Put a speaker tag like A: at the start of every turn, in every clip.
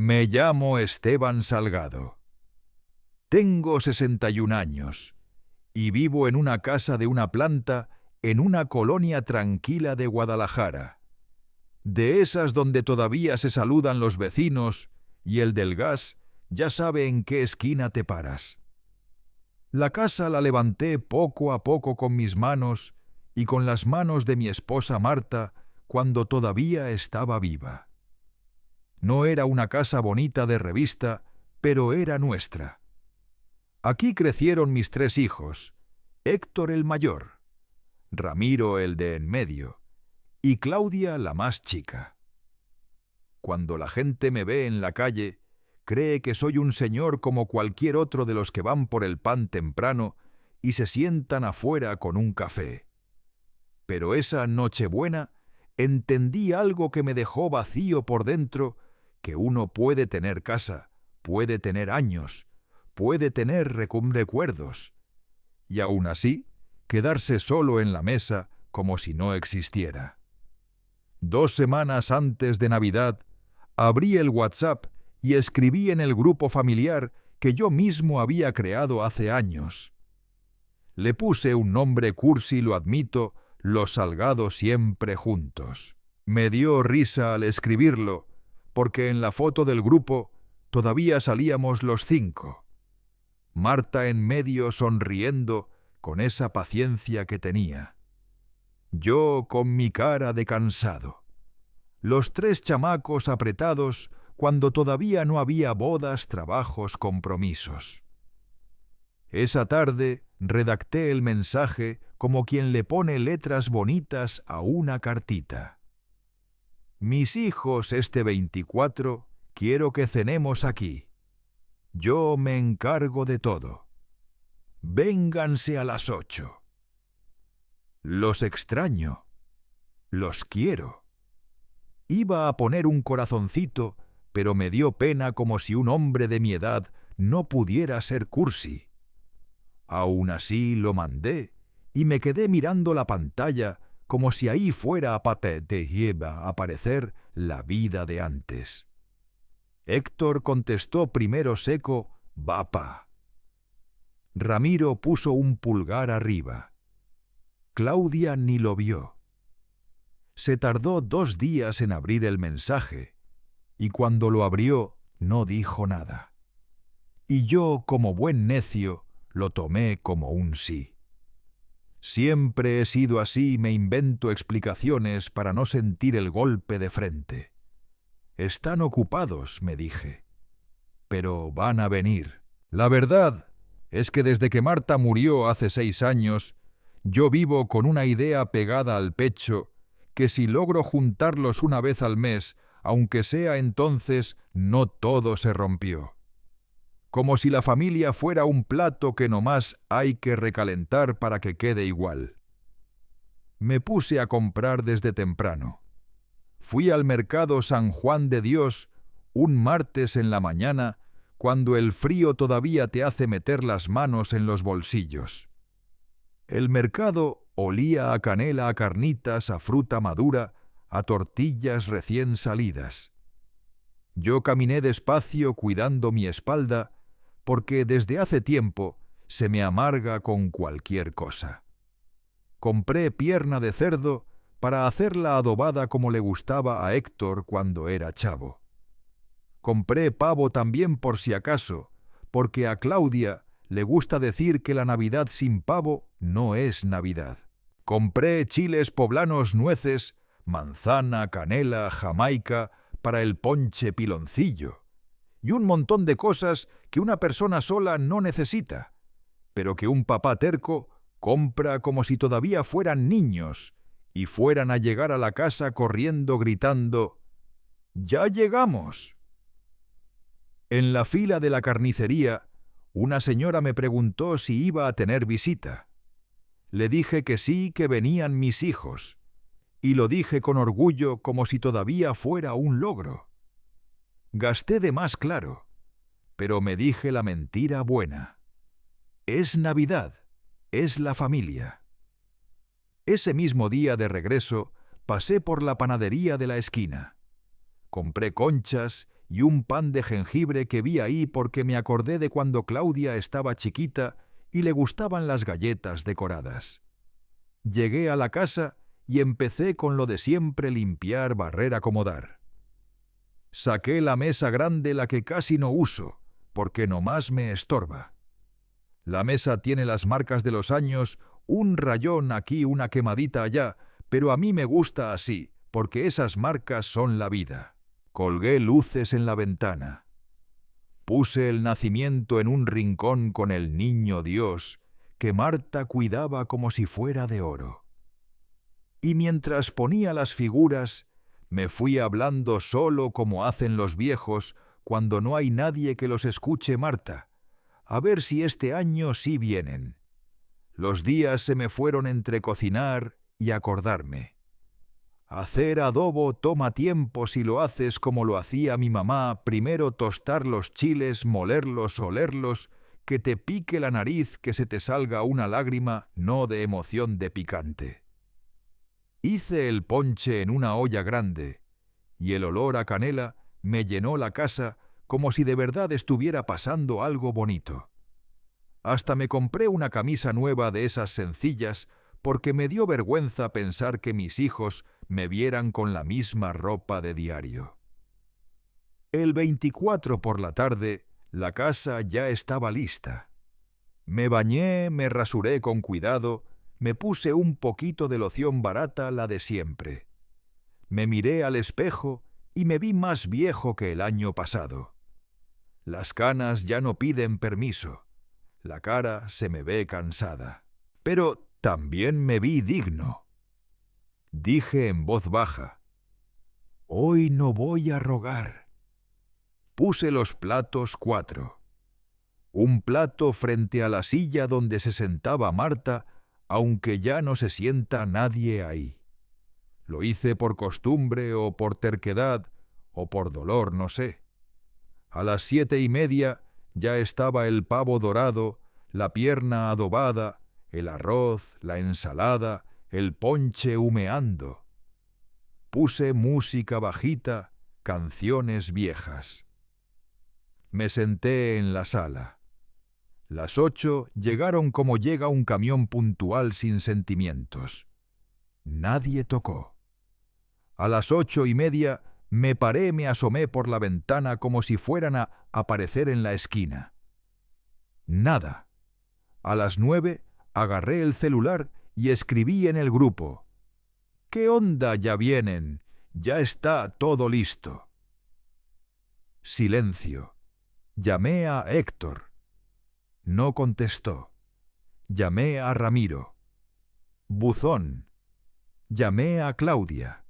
A: Me llamo Esteban Salgado. Tengo 61 años y vivo en una casa de una planta en una colonia tranquila de Guadalajara. De esas donde todavía se saludan los vecinos y el del gas ya sabe en qué esquina te paras. La casa la levanté poco a poco con mis manos y con las manos de mi esposa Marta cuando todavía estaba viva. No era una casa bonita de revista, pero era nuestra. Aquí crecieron mis 3 hijos, Héctor el mayor, Ramiro el de en medio y Claudia la más chica. Cuando la gente me ve en la calle, cree que soy un señor como cualquier otro de los que van por el pan temprano y se sientan afuera con un café. Pero esa Nochebuena entendí algo que me dejó vacío por dentro, que uno puede tener casa, puede tener años, puede tener recuerdos, y aún así quedarse solo en la mesa como si no existiera. 2 semanas antes de Navidad, abrí el WhatsApp y escribí en el grupo familiar que yo mismo había creado hace años. Le puse un nombre cursi, lo admito, Los Salgado siempre juntos. Me dio risa al escribirlo, porque en la foto del grupo todavía salíamos los 5. Marta en medio sonriendo con esa paciencia que tenía. Yo con mi cara de cansado. Los 3 chamacos apretados cuando todavía no había bodas, trabajos, compromisos. Esa tarde redacté el mensaje como quien le pone letras bonitas a una cartita. Mis hijos este 24 quiero que cenemos aquí. Yo me encargo de todo. Vénganse a las 8. Los extraño. Los quiero. Iba a poner un corazoncito, pero me dio pena como si un hombre de mi edad no pudiera ser cursi. Aún así lo mandé y me quedé mirando la pantalla como si ahí fuera a aparecer la vida de antes. Héctor contestó primero seco, «Bapa». Ramiro puso un pulgar arriba. Claudia ni lo vio. Se tardó 2 días en abrir el mensaje, y cuando lo abrió no dijo nada. Y yo, como buen necio, lo tomé como un sí. Siempre he sido así y me invento explicaciones para no sentir el golpe de frente. Están ocupados, me dije. Pero van a venir. La verdad es que desde que Marta murió hace 6 años, yo vivo con una idea pegada al pecho que si logro juntarlos una vez al mes, aunque sea entonces, no todo se rompió. Como si la familia fuera un plato que nomás hay que recalentar para que quede igual. Me puse a comprar desde temprano. Fui al mercado San Juan de Dios un martes en la mañana, cuando el frío todavía te hace meter las manos en los bolsillos. El mercado olía a canela, a carnitas, a fruta madura, a tortillas recién salidas. Yo caminé despacio cuidando mi espalda, porque desde hace tiempo se me amarga con cualquier cosa. Compré pierna de cerdo para hacerla adobada como le gustaba a Héctor cuando era chavo. Compré pavo también por si acaso, porque a Claudia le gusta decir que la Navidad sin pavo no es Navidad. Compré chiles poblanos, nueces, manzana, canela, jamaica, para el ponche piloncillo, y un montón de cosas que una persona sola no necesita, pero que un papá terco compra como si todavía fueran niños y fueran a llegar a la casa corriendo gritando «¡Ya llegamos!». En la fila de la carnicería, una señora me preguntó si iba a tener visita. Le dije que sí, que venían mis hijos, y lo dije con orgullo como si todavía fuera un logro. Gasté de más, claro, pero me dije la mentira buena. Es Navidad, es la familia. Ese mismo día de regreso pasé por la panadería de la esquina. Compré conchas y un pan de jengibre que vi ahí porque me acordé de cuando Claudia estaba chiquita y le gustaban las galletas decoradas. Llegué a la casa y empecé con lo de siempre: limpiar, barrer, acomodar. Saqué la mesa grande, la que casi no uso, porque nomás me estorba. La mesa tiene las marcas de los años, un rayón aquí, una quemadita allá, pero a mí me gusta así, porque esas marcas son la vida. Colgué luces en la ventana. Puse el nacimiento en un rincón con el niño Dios, que Marta cuidaba como si fuera de oro. Y mientras ponía las figuras, me fui hablando solo como hacen los viejos cuando no hay nadie que los escuche: Marta, a ver si este año sí vienen. Los días se me fueron entre cocinar y acordarme. Hacer adobo toma tiempo si lo haces como lo hacía mi mamá: primero tostar los chiles, molerlos, olerlos, que te pique la nariz, que se te salga una lágrima, no de emoción de picante. Hice el ponche en una olla grande, y el olor a canela me llenó la casa como si de verdad estuviera pasando algo bonito. Hasta me compré una camisa nueva de esas sencillas, porque me dio vergüenza pensar que mis hijos me vieran con la misma ropa de diario. El 24 por la tarde, la casa ya estaba lista. Me bañé, me rasuré con cuidado, me puse un poquito de loción barata, la de siempre. Me miré al espejo y me vi más viejo que el año pasado. Las canas ya no piden permiso. La cara se me ve cansada. Pero también me vi digno. Dije en voz baja: hoy no voy a rogar. Puse los platos 4. Un plato frente a la silla donde se sentaba Marta, aunque ya no se sienta nadie ahí. Lo hice por costumbre o por terquedad o por dolor, no sé. A las 7:30 ya estaba el pavo dorado, la pierna adobada, el arroz, la ensalada, el ponche humeando. Puse música bajita, canciones viejas. Me senté en la sala. Las 8 llegaron como llega un camión puntual sin sentimientos. Nadie tocó. A las 8:30 me paré, me asomé por la ventana como si fueran a aparecer en la esquina. Nada. A las 9 agarré el celular y escribí en el grupo: ¿qué onda? Ya vienen, ya está todo listo. Silencio. Llamé a Héctor. No contestó. Llamé a Ramiro. Buzón. Llamé a Claudia.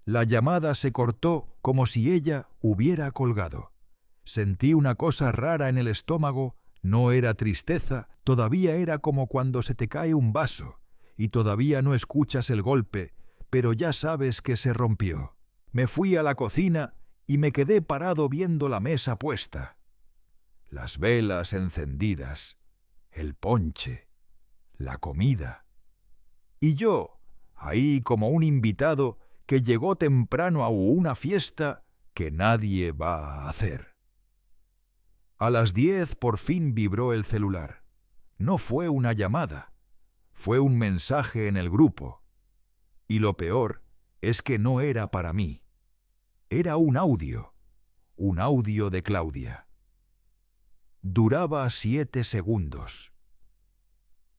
A: La llamada se cortó como si ella hubiera colgado. Sentí una cosa rara en el estómago. No era tristeza, todavía era como cuando se te cae un vaso y todavía no escuchas el golpe, pero ya sabes que se rompió. Me fui a la cocina y me quedé parado viendo la mesa puesta. Las velas encendidas, el ponche, la comida. Y yo, ahí como un invitado que llegó temprano a una fiesta que nadie va a hacer. A las 10 por fin vibró el celular. No fue una llamada, fue un mensaje en el grupo. Y lo peor es que no era para mí. Era un audio de Claudia. Duraba 7 segundos.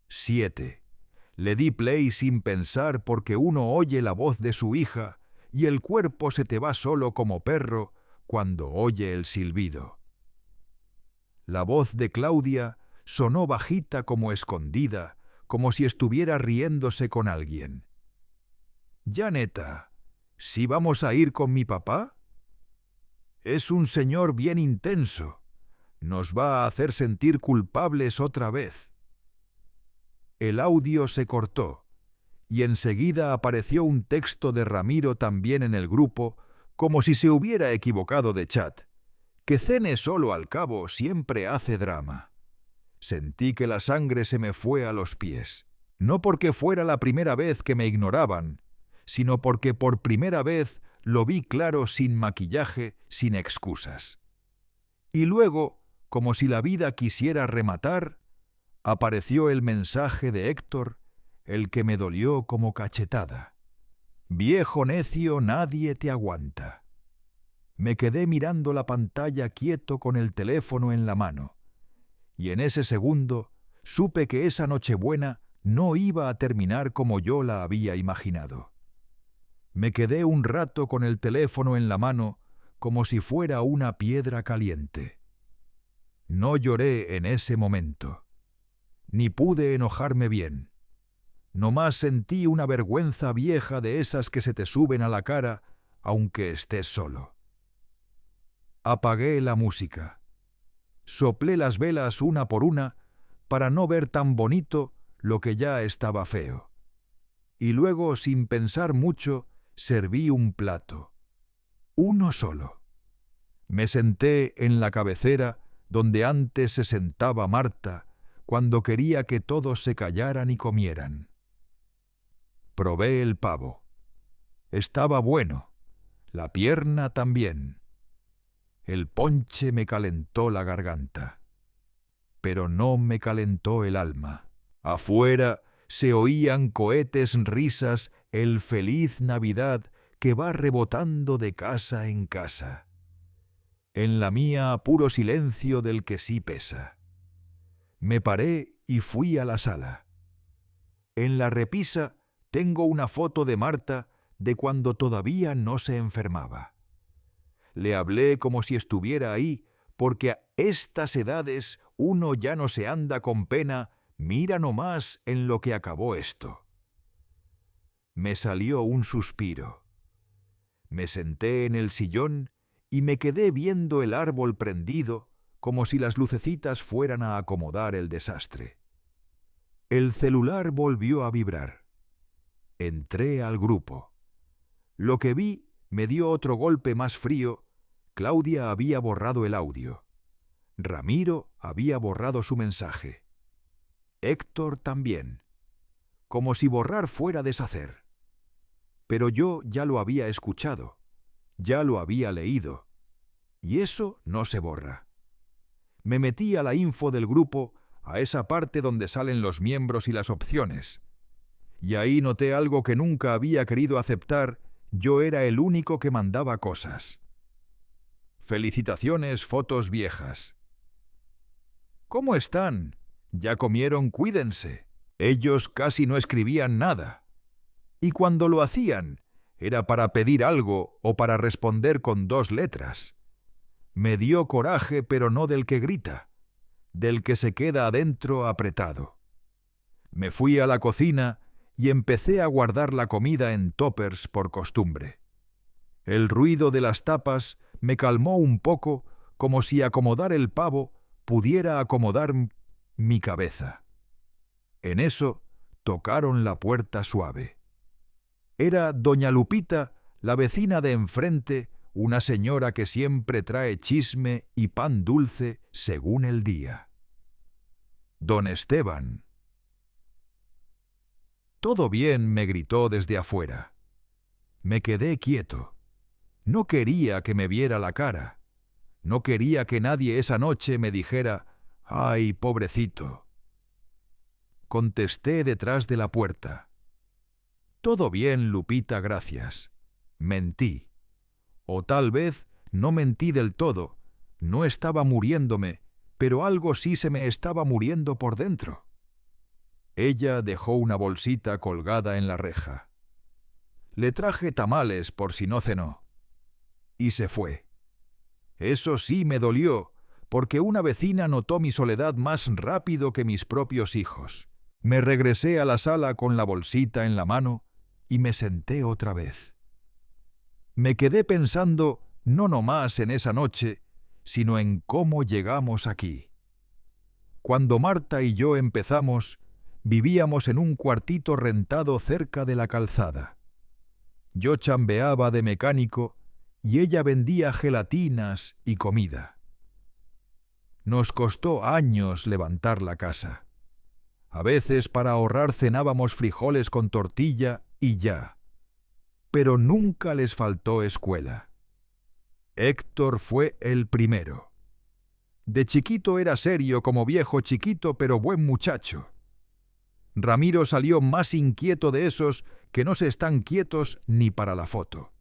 A: 7. Le di play sin pensar porque uno oye la voz de su hija y el cuerpo se te va solo como perro cuando oye el silbido. La voz de Claudia sonó bajita como escondida, como si estuviera riéndose con alguien. «Ya, neta, ¿sí vamos a ir con mi papá? Es un señor bien intenso. Nos va a hacer sentir culpables otra vez». El audio se cortó y enseguida apareció un texto de Ramiro también en el grupo, como si se hubiera equivocado de chat. Que cene solo al cabo siempre hace drama. Sentí que la sangre se me fue a los pies, no porque fuera la primera vez que me ignoraban, sino porque por primera vez lo vi claro, sin maquillaje, sin excusas. Y luego, como si la vida quisiera rematar, apareció el mensaje de Héctor, el que me dolió como cachetada. Viejo necio, nadie te aguanta. Me quedé mirando la pantalla quieto con el teléfono en la mano, y en ese segundo supe que esa Nochebuena no iba a terminar como yo la había imaginado. Me quedé un rato con el teléfono en la mano como si fuera una piedra caliente. No lloré en ese momento, ni pude enojarme bien. Nomás sentí una vergüenza vieja de esas que se te suben a la cara aunque estés solo. Apagué la música. Soplé las velas una por una para no ver tan bonito lo que ya estaba feo. Y luego, sin pensar mucho, serví un plato. Uno solo. Me senté en la cabecera donde antes se sentaba Marta cuando quería que todos se callaran y comieran. Probé el pavo. Estaba bueno. La pierna también. El ponche me calentó la garganta. Pero no me calentó el alma. Afuera se oían cohetes, risas, el feliz Navidad que va rebotando de casa en casa. En la mía puro silencio del que sí pesa. Me paré y fui a la sala. En la repisa tengo una foto de Marta de cuando todavía no se enfermaba. Le hablé como si estuviera ahí, porque a estas edades uno ya no se anda con pena, mira nomás en lo que acabó esto. Me salió un suspiro. Me senté en el sillón y me quedé viendo el árbol prendido como si las lucecitas fueran a acomodar el desastre. El celular volvió a vibrar. Entré al grupo. Lo que vi me dio otro golpe más frío. Claudia había borrado el audio. Ramiro había borrado su mensaje. Héctor también. Como si borrar fuera deshacer. Pero yo ya lo había escuchado, ya lo había leído, y eso no se borra. Me metí a la info del grupo, a esa parte donde salen los miembros y las opciones, y ahí noté algo que nunca había querido aceptar. Yo era el único que mandaba cosas. Felicitaciones, fotos viejas. ¿Cómo están? ¿Ya comieron? Cuídense. Ellos casi no escribían nada. Y cuando lo hacían, era para pedir algo o para responder con 2 letras. Me dio coraje, pero no del que grita, del que se queda adentro apretado. Me fui a la cocina y empecé a guardar la comida en tuppers por costumbre. El ruido de las tapas me calmó un poco, como si acomodar el pavo pudiera acomodar mi cabeza. En eso tocaron la puerta suave. Era doña Lupita, la vecina de enfrente, una señora que siempre trae chisme y pan dulce según el día. Don Esteban. «¿Todo bien?», me gritó desde afuera. Me quedé quieto. No quería que me viera la cara. No quería que nadie esa noche me dijera: «Ay, pobrecito». Contesté detrás de la puerta: «Todo bien, Lupita, gracias». Mentí. O tal vez no mentí del todo. No estaba muriéndome, pero algo sí se me estaba muriendo por dentro. Ella dejó una bolsita colgada en la reja. Le traje tamales por si no cenó. Y se fue. Eso sí me dolió, porque una vecina notó mi soledad más rápido que mis propios hijos. Me regresé a la sala con la bolsita en la mano y me senté otra vez. Me quedé pensando no nomás en esa noche, sino en cómo llegamos aquí. Cuando Marta y yo empezamos, vivíamos en un cuartito rentado cerca de la calzada. Yo chambeaba de mecánico y ella vendía gelatinas y comida. Nos costó años levantar la casa. A veces para ahorrar cenábamos frijoles con tortilla y ya. pero nunca les faltó escuela. Héctor fue el primero. De chiquito era serio como viejo chiquito, pero buen muchacho. Ramiro salió más inquieto de esos que no se están quietos ni para la foto.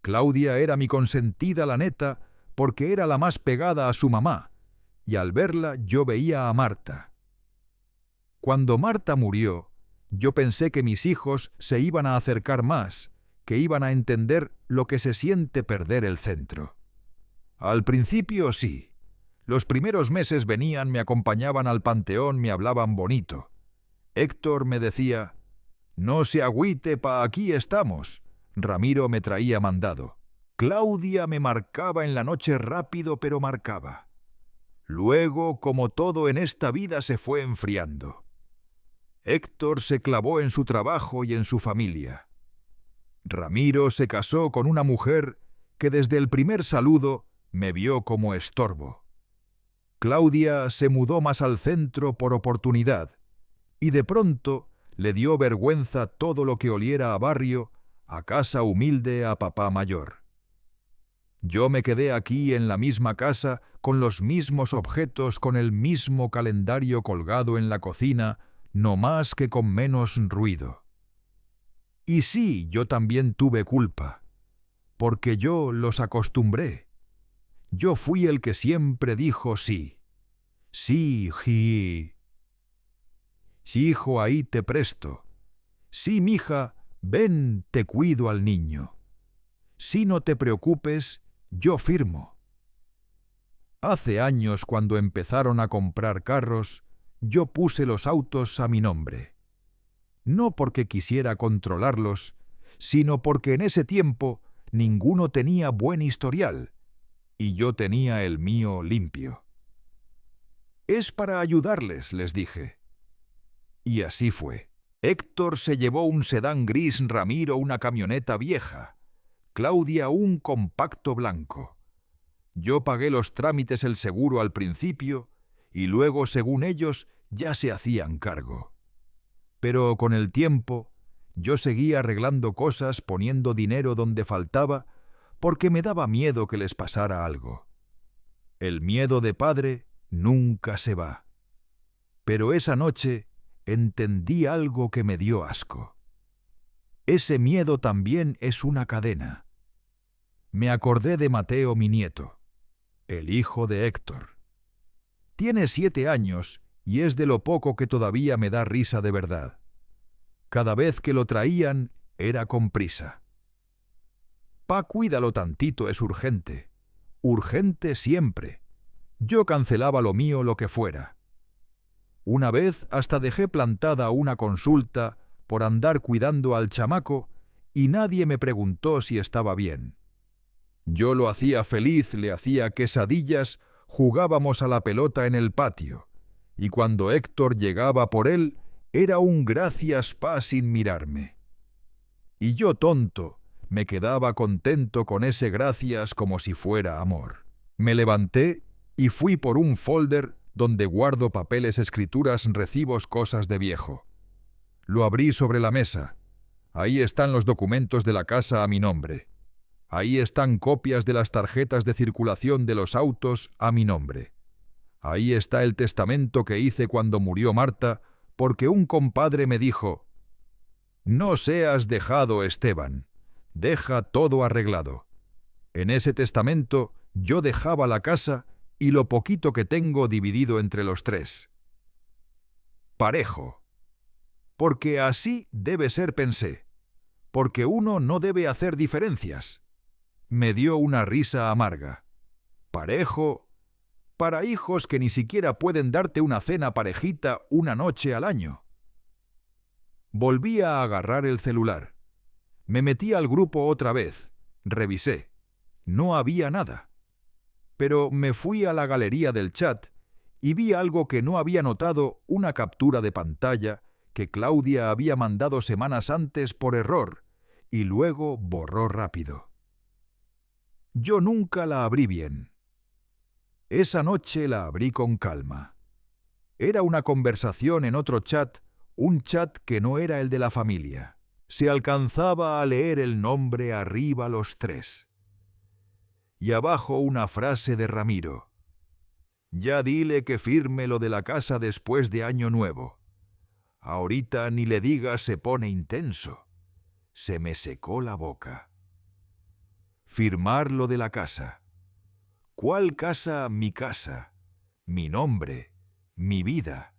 A: Claudia era mi consentida, la neta, porque era la más pegada a su mamá, y al verla yo veía a Marta. Cuando Marta murió, yo pensé que mis hijos se iban a acercar más, que iban a entender lo que se siente perder el centro. Al principio sí. Los primeros meses venían, me acompañaban al panteón, me hablaban bonito. Héctor me decía: «No se agüite, pa aquí estamos». Ramiro me traía mandado. Claudia me marcaba en la noche rápido, pero marcaba. Luego, como todo en esta vida, se fue enfriando. Héctor se clavó en su trabajo y en su familia. Ramiro se casó con una mujer que desde el primer saludo me vio como estorbo. Claudia se mudó más al centro por oportunidad y de pronto le dio vergüenza todo lo que oliera a barrio, a casa humilde, a papá mayor. Yo me quedé aquí en la misma casa, con los mismos objetos, con el mismo calendario colgado en la cocina, no más que con menos ruido. Y sí, yo también tuve culpa, porque yo los acostumbré. Yo fui el que siempre dijo sí. Sí, ji. Sí, hijo, ahí te presto. Sí, mija, ven, te cuido al niño. Sí, no te preocupes, yo firmo. Hace años, cuando empezaron a comprar carros, yo puse los autos a mi nombre. No porque quisiera controlarlos, sino porque en ese tiempo ninguno tenía buen historial, y yo tenía el mío limpio. Es para ayudarles, les dije. Y así fue. Héctor se llevó un sedán gris, Ramiro una camioneta vieja, Claudia un compacto blanco. Yo pagué los trámites, el seguro al principio, y luego, según ellos, ya se hacían cargo. Pero con el tiempo, yo seguía arreglando cosas, poniendo dinero donde faltaba, porque me daba miedo que les pasara algo. El miedo de padre nunca se va. Pero esa noche entendí algo que me dio asco. Ese miedo también es una cadena. Me acordé de Mateo, mi nieto, el hijo de Héctor. Tiene 7 años y es de lo poco que todavía me da risa de verdad. Cada vez que lo traían era con prisa. «Pa, cuídalo tantito, es urgente. Urgente siempre». Yo cancelaba lo mío, lo que fuera. Una vez hasta dejé plantada una consulta por andar cuidando al chamaco y nadie me preguntó si estaba bien. Yo lo hacía feliz, le hacía quesadillas, jugábamos a la pelota en el patio, y cuando Héctor llegaba por él, era un gracias, pa, sin mirarme. Y yo, tonto, me quedaba contento con ese gracias como si fuera amor. Me levanté y fui por un folder donde guardo papeles, escrituras, recibos, cosas de viejo. Lo abrí sobre la mesa. Ahí están los documentos de la casa a mi nombre. Ahí están copias de las tarjetas de circulación de los autos a mi nombre. Ahí está el testamento que hice cuando murió Marta, porque un compadre me dijo: «No seas dejado, Esteban, deja todo arreglado». En ese testamento yo dejaba la casa y lo poquito que tengo dividido entre los 3. Parejo. Porque así debe ser, pensé. Porque uno no debe hacer diferencias. Me dio una risa amarga. Parejo, para hijos que ni siquiera pueden darte una cena parejita una noche al año. Volví a agarrar el celular. Me metí al grupo otra vez. Revisé. No había nada. Pero me fui a la galería del chat y vi algo que no había notado, una captura de pantalla que Claudia había mandado semanas antes por error y luego borró rápido. Yo nunca la abrí bien. Esa noche la abrí con calma. Era una conversación en otro chat, un chat que no era el de la familia. Se alcanzaba a leer el nombre arriba los 3. Y abajo una frase de Ramiro. Ya dile que firme lo de la casa después de Año Nuevo. Ahorita ni le digas se pone intenso. Se me secó la boca. Firmar lo de la casa. ¿Cuál casa? Mi casa, mi nombre, mi vida.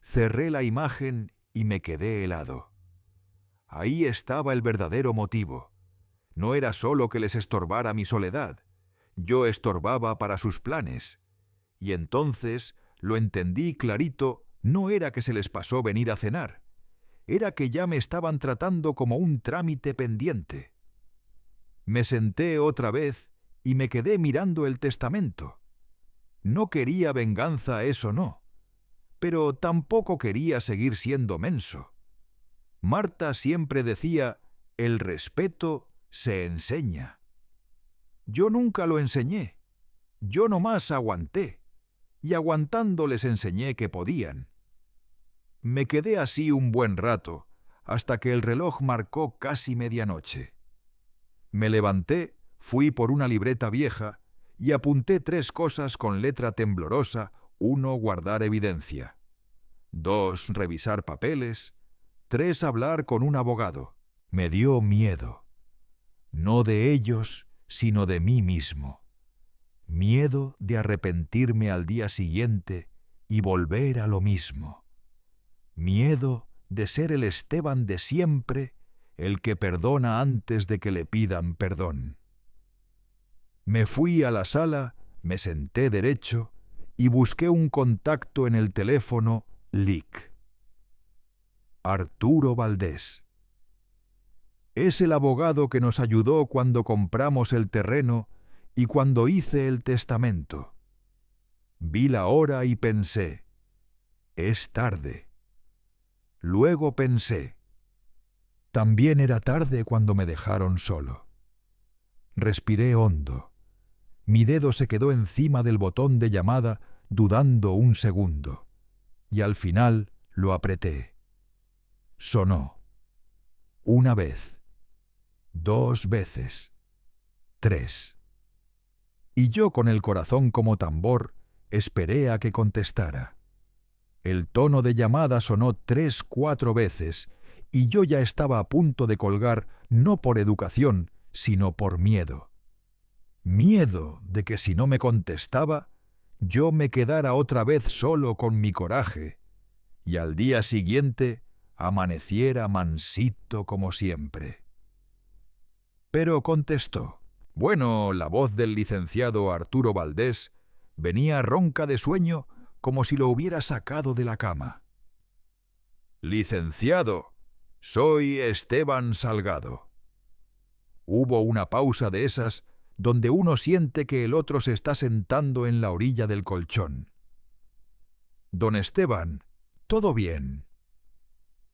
A: Cerré la imagen y me quedé helado. Ahí estaba el verdadero motivo. No era solo que les estorbara mi soledad. Yo estorbaba para sus planes. Y entonces lo entendí clarito, no era que se les pasó venir a cenar. Era que ya me estaban tratando como un trámite pendiente. Me senté otra vez y me quedé mirando el testamento. No quería venganza, eso no. Pero tampoco quería seguir siendo menso. Marta siempre decía, el respeto se enseña. Yo nunca lo enseñé. Yo nomás aguanté. Y aguantando les enseñé que podían. Me quedé así un buen rato, hasta que el reloj marcó casi medianoche. Me levanté, fui por una libreta vieja y apunté 3 cosas con letra temblorosa. 1, guardar evidencia. 2, revisar papeles. 3, hablar con un abogado. Me dio miedo. No de ellos, sino de mí mismo. Miedo de arrepentirme al día siguiente y volver a lo mismo. Miedo de ser el Esteban de siempre, el que perdona antes de que le pidan perdón. Me fui a la sala, me senté derecho y busqué un contacto en el teléfono LIC. Arturo Valdés. Es el abogado que nos ayudó cuando compramos el terreno y cuando hice el testamento. Vi la hora y pensé, es tarde. Luego pensé, también era tarde cuando me dejaron solo. Respiré hondo. Mi dedo se quedó encima del botón de llamada dudando un segundo, y al final lo apreté. Sonó. 1 vez, 2 veces, 3. Y yo con el corazón como tambor esperé a que contestara. El tono de llamada sonó 3, 4 veces, y yo ya estaba a punto de colgar no por educación, sino por miedo. Miedo de que si no me contestaba, yo me quedara otra vez solo con mi coraje, y al día siguiente amaneciera mansito como siempre. Pero contestó. Bueno, la voz del licenciado Arturo Valdés venía ronca de sueño como si lo hubiera sacado de la cama. Licenciado, soy Esteban Salgado. Hubo una pausa de esas donde uno siente que el otro se está sentando en la orilla del colchón. Don Esteban, ¿todo bien?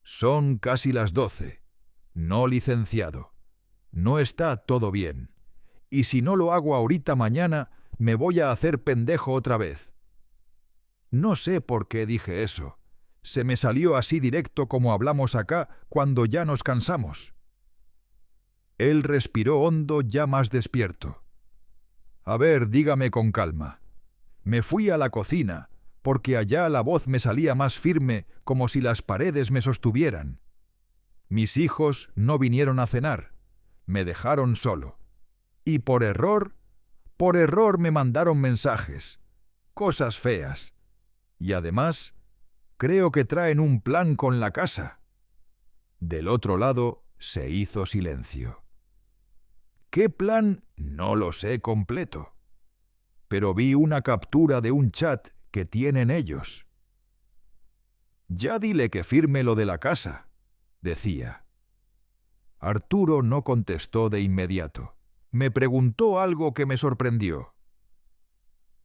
A: Son casi las 12. No, licenciado. No está todo bien. Y si no lo hago ahorita mañana, me voy a hacer pendejo otra vez. No sé por qué dije eso. Se me salió así directo como hablamos acá cuando ya nos cansamos. Él respiró hondo ya más despierto. A ver, dígame con calma. Me fui a la cocina, porque allá la voz me salía más firme como si las paredes me sostuvieran. Mis hijos no vinieron a cenar. Me dejaron solo. Y por error me mandaron mensajes. Cosas feas. Y además, creo que traen un plan con la casa. Del otro lado se hizo silencio. ¿Qué plan? No lo sé completo. Pero vi una captura de un chat que tienen ellos. Ya dile que firme lo de la casa, decía. Arturo no contestó de inmediato. Me preguntó algo que me sorprendió.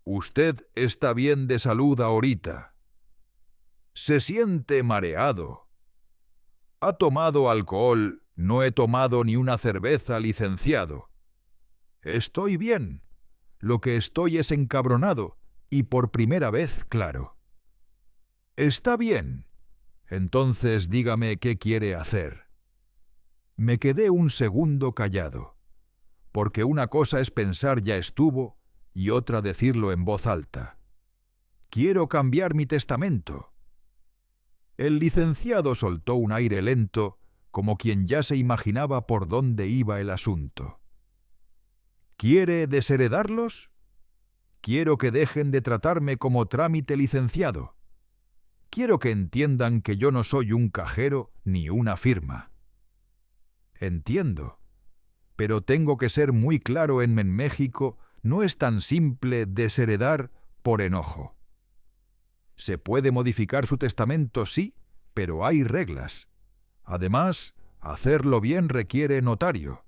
A: ¿Usted está bien de salud ahorita? ¿Se siente mareado? ¿Ha tomado alcohol? No he tomado ni una cerveza, licenciado. Estoy bien. Lo que estoy es encabronado, y por primera vez, claro. Está bien. Entonces dígame qué quiere hacer. Me quedé un segundo callado, porque una cosa es pensar ya estuvo y otra decirlo en voz alta. Quiero cambiar mi testamento. El licenciado soltó un aire lento, como quien ya se imaginaba por dónde iba el asunto. ¿Quiere desheredarlos? Quiero que dejen de tratarme como trámite licenciado. Quiero que entiendan que yo no soy un cajero ni una firma. Entiendo, pero tengo que ser muy claro en México, no es tan simple desheredar por enojo. Se puede modificar su testamento, sí, pero hay reglas. Además, hacerlo bien requiere notario.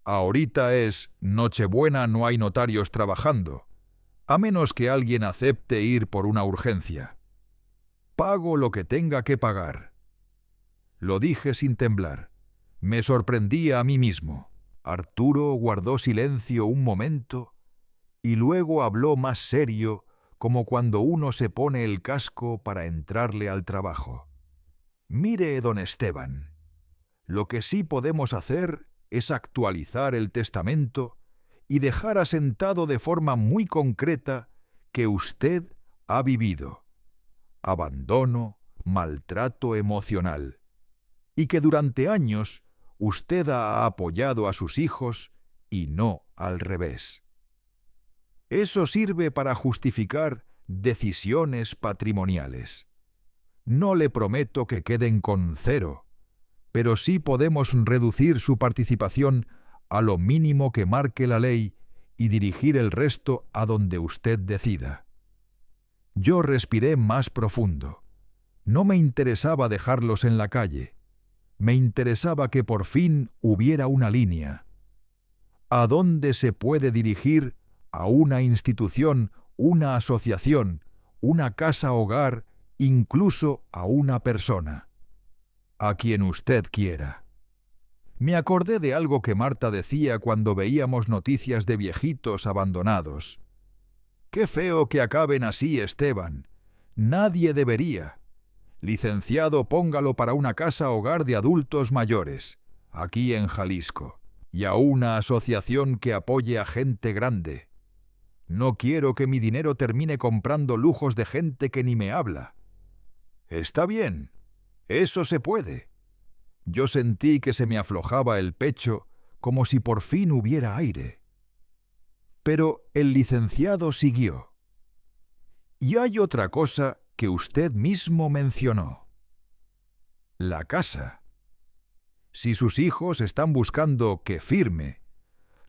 A: Ahorita es Nochebuena, no hay notarios trabajando, a menos que alguien acepte ir por una urgencia. Pago lo que tenga que pagar. Lo dije sin temblar. Me sorprendí a mí mismo. Arturo guardó silencio un momento y luego habló más serio, como cuando uno se pone el casco para entrarle al trabajo. Mire, don Esteban, lo que sí podemos hacer es actualizar el testamento y dejar asentado de forma muy concreta que usted ha vivido abandono, maltrato emocional, y que durante años usted ha apoyado a sus hijos y no al revés. Eso sirve para justificar decisiones patrimoniales. No le prometo que queden con 0, pero sí podemos reducir su participación a lo mínimo que marque la ley y dirigir el resto a donde usted decida. Yo respiré más profundo. No me interesaba dejarlos en la calle. Me interesaba que por fin hubiera una línea. ¿A dónde se puede dirigir a una institución, una asociación, una casa-hogar, incluso a una persona? A quien usted quiera. Me acordé de algo que Marta decía cuando veíamos noticias de viejitos abandonados. Qué feo que acaben así, Esteban. Nadie debería. Licenciado, póngalo para una casa-hogar de adultos mayores, aquí en Jalisco, y a una asociación que apoye a gente grande. No quiero que mi dinero termine comprando lujos de gente que ni me habla. Está bien, eso se puede. Yo sentí que se me aflojaba el pecho como si por fin hubiera aire. Pero el licenciado siguió. Y hay otra cosa que usted mismo mencionó. La casa. Si sus hijos están buscando que firme,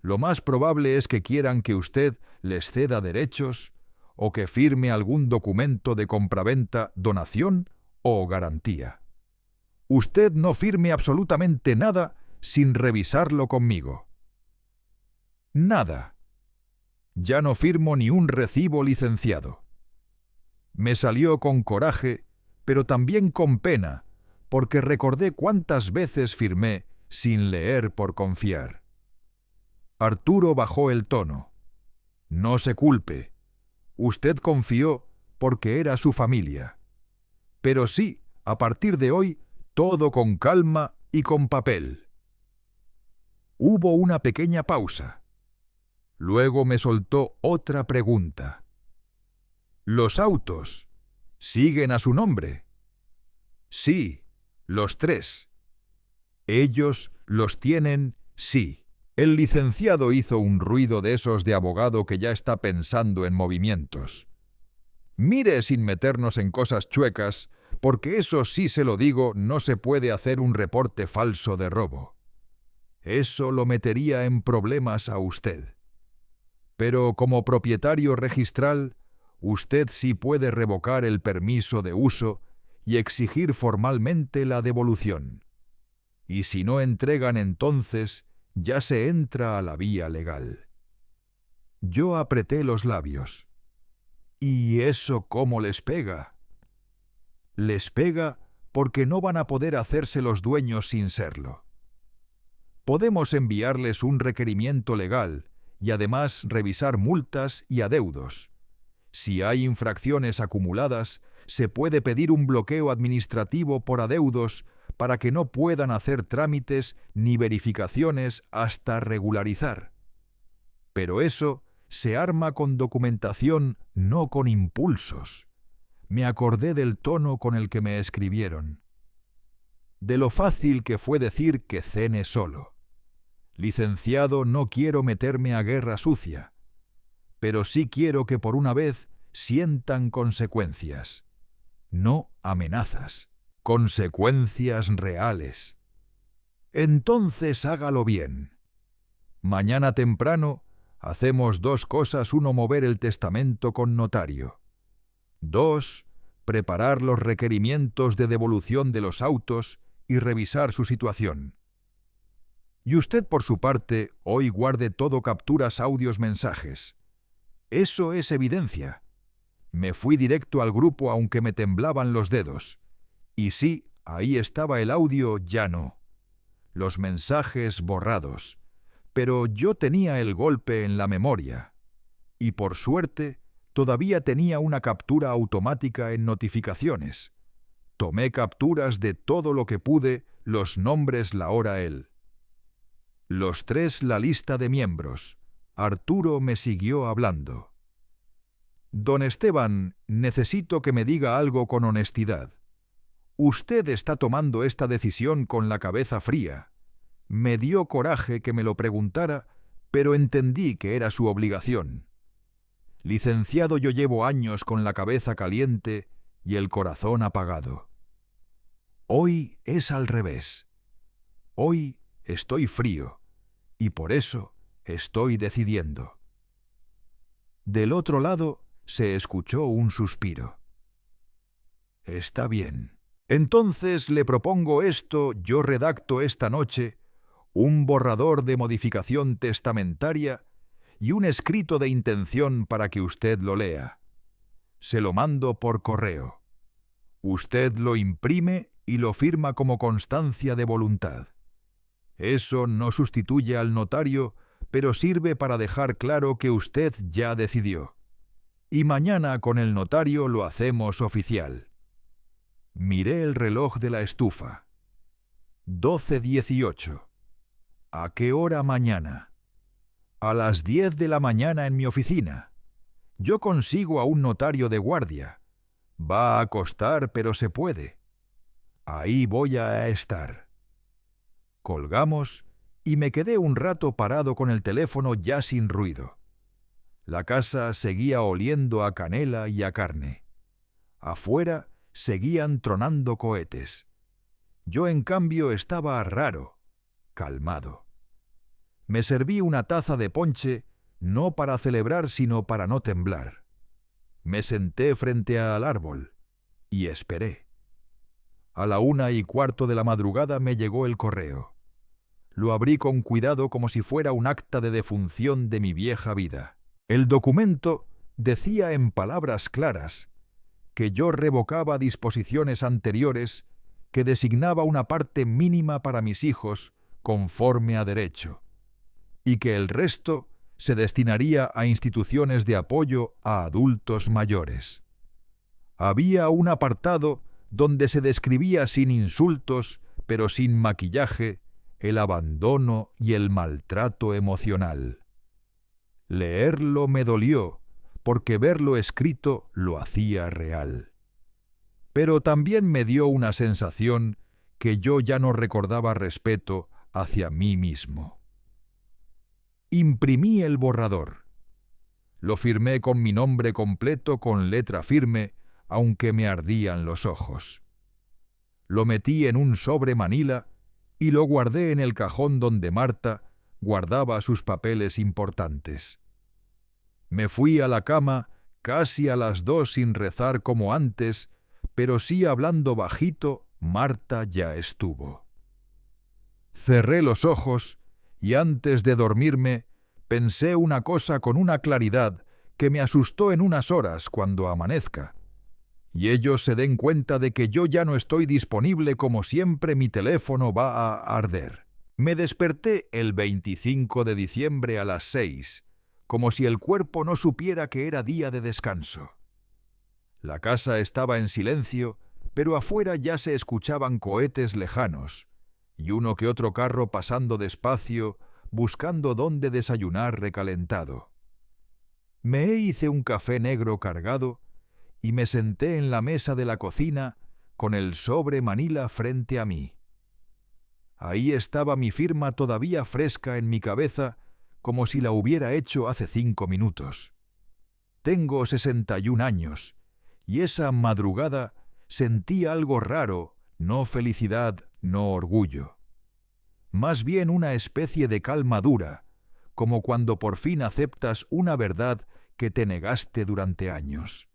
A: lo más probable es que quieran que usted les ceda derechos o que firme algún documento de compraventa, donación o garantía. Usted no firme absolutamente nada sin revisarlo conmigo. Nada. Ya no firmo ni un recibo, licenciado. Me salió con coraje, pero también con pena, porque recordé cuántas veces firmé sin leer por confiar. Arturo bajó el tono. No se culpe. Usted confió porque era su familia. Pero sí, a partir de hoy, todo con calma y con papel. Hubo una pequeña pausa. Luego me soltó otra pregunta. ¿Los autos siguen a su nombre? Sí, los 3. Ellos los tienen, sí. El licenciado hizo un ruido de esos de abogado que ya está pensando en movimientos. Mire sin meternos en cosas chuecas, porque eso sí se lo digo, no se puede hacer un reporte falso de robo. Eso lo metería en problemas a usted. Pero como propietario registral, usted sí puede revocar el permiso de uso y exigir formalmente la devolución. Y si no entregan entonces, ya se entra a la vía legal. Yo apreté los labios. ¿Y eso cómo les pega? Les pega porque no van a poder hacerse los dueños sin serlo. Podemos enviarles un requerimiento legal y además revisar multas y adeudos. Si hay infracciones acumuladas, se puede pedir un bloqueo administrativo por adeudos para que no puedan hacer trámites ni verificaciones hasta regularizar. Pero eso se arma con documentación, no con impulsos. Me acordé del tono con el que me escribieron. De lo fácil que fue decir que cene solo. Licenciado, no quiero meterme a guerra sucia, pero sí quiero que por una vez sientan consecuencias, no amenazas, consecuencias reales. Entonces hágalo bien. Mañana temprano hacemos 2 cosas: 1, mover el testamento con notario; 2, preparar los requerimientos de devolución de los autos y revisar su situación. Y usted, por su parte, hoy guarde todo capturas, audios, mensajes. Eso es evidencia. Me fui directo al grupo aunque me temblaban los dedos. Y sí, ahí estaba el audio llano, los mensajes borrados. Pero yo tenía el golpe en la memoria. Y por suerte, todavía tenía una captura automática en notificaciones. Tomé capturas de todo lo que pude, los nombres, la hora, él. Los 3, la lista de miembros. Arturo me siguió hablando. Don Esteban, necesito que me diga algo con honestidad. Usted está tomando esta decisión con la cabeza fría. Me dio coraje que me lo preguntara, pero entendí que era su obligación. Licenciado, yo llevo años con la cabeza caliente y el corazón apagado. Hoy es al revés. Hoy estoy frío y por eso estoy decidiendo. Del otro lado se escuchó un suspiro. Está bien. Entonces le propongo esto: yo redacto esta noche un borrador de modificación testamentaria y un escrito de intención para que usted lo lea. Se lo mando por correo. Usted lo imprime y lo firma como constancia de voluntad. Eso no sustituye al notario, pero sirve para dejar claro que usted ya decidió. Y mañana con el notario lo hacemos oficial. Miré el reloj de la estufa. 12:18. ¿A qué hora mañana? A las 10 de la mañana en mi oficina. Yo consigo a un notario de guardia. Va a costar, pero se puede. Ahí voy a estar. Colgamos y me quedé un rato parado con el teléfono ya sin ruido. La casa seguía oliendo a canela y a carne. Afuera seguían tronando cohetes. Yo, en cambio, estaba raro, calmado. Me serví una taza de ponche, no para celebrar, sino para no temblar. Me senté frente al árbol y esperé. A la 1:15 de la madrugada me llegó el correo. Lo abrí con cuidado como si fuera un acta de defunción de mi vieja vida. El documento decía en palabras claras que yo revocaba disposiciones anteriores, que designaba una parte mínima para mis hijos conforme a derecho, y que el resto se destinaría a instituciones de apoyo a adultos mayores. Había un apartado donde se describía sin insultos, pero sin maquillaje, el abandono y el maltrato emocional. Leerlo me dolió, porque verlo escrito lo hacía real. Pero también me dio una sensación que yo ya no recordaba respeto hacia mí mismo. Imprimí el borrador. Lo firmé con mi nombre completo con letra firme, aunque me ardían los ojos. Lo metí en un sobre manila y lo guardé en el cajón donde Marta guardaba sus papeles importantes. Me fui a la cama casi a las 2 sin rezar como antes, pero sí hablando bajito. Marta ya estuvo. Cerré los ojos y antes de dormirme pensé una cosa con una claridad que me asustó en unas horas cuando amanezca. Y ellos se den cuenta de que yo ya no estoy disponible, como siempre mi teléfono va a arder. Me desperté el 25 de diciembre a las 6, como si el cuerpo no supiera que era día de descanso. La casa estaba en silencio, pero afuera ya se escuchaban cohetes lejanos y uno que otro carro pasando despacio, buscando dónde desayunar recalentado. Me hice un café negro cargado y me senté en la mesa de la cocina con el sobre Manila frente a mí. Ahí estaba mi firma todavía fresca en mi cabeza, como si la hubiera hecho hace 5 minutos. Tengo 61 años, y esa madrugada sentí algo raro, no felicidad, no orgullo. Más bien una especie de calma dura, como cuando por fin aceptas una verdad que te negaste durante años.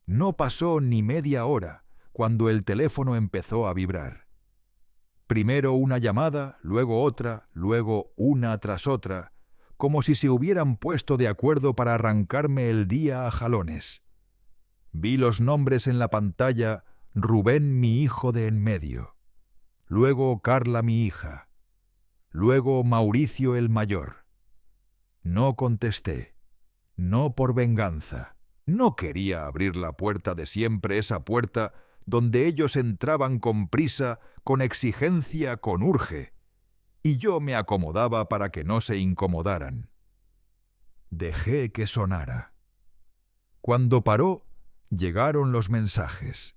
A: No pasó ni media hora cuando el teléfono empezó a vibrar. Primero una llamada, luego otra, luego una tras otra, como si se hubieran puesto de acuerdo para arrancarme el día a jalones. Vi los nombres en la pantalla: Rubén, mi hijo de en medio, luego Carla, mi hija, luego Mauricio el mayor. No contesté, no por venganza. No quería abrir la puerta de siempre, esa puerta donde ellos entraban con prisa, con exigencia, con urge, y yo me acomodaba para que no se incomodaran. Dejé que sonara. Cuando paró, llegaron los mensajes.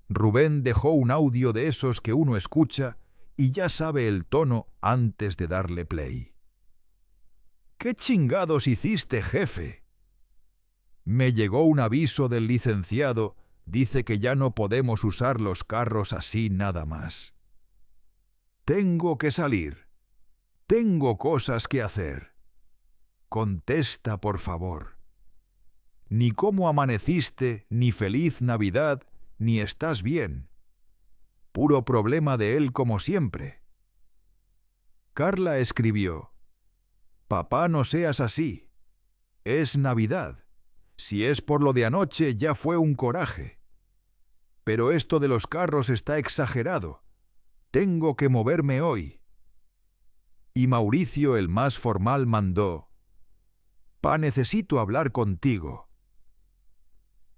A: Rubén dejó un audio de esos que uno escucha y ya sabe el tono antes de darle play. ¿Qué chingados hiciste, jefe? Me llegó un aviso del licenciado. Dice que ya no podemos usar los carros así nada más. Tengo que salir. Tengo cosas que hacer. Contesta, por favor. Ni cómo amaneciste, ni feliz Navidad, ni estás bien. Puro problema de él como siempre. Carla escribió: Papá, no seas así. Es Navidad. Si es por lo de anoche, ya fue un coraje. Pero esto de los carros está exagerado. Tengo que moverme hoy. Y Mauricio, el más formal, mandó: Pa, necesito hablar contigo.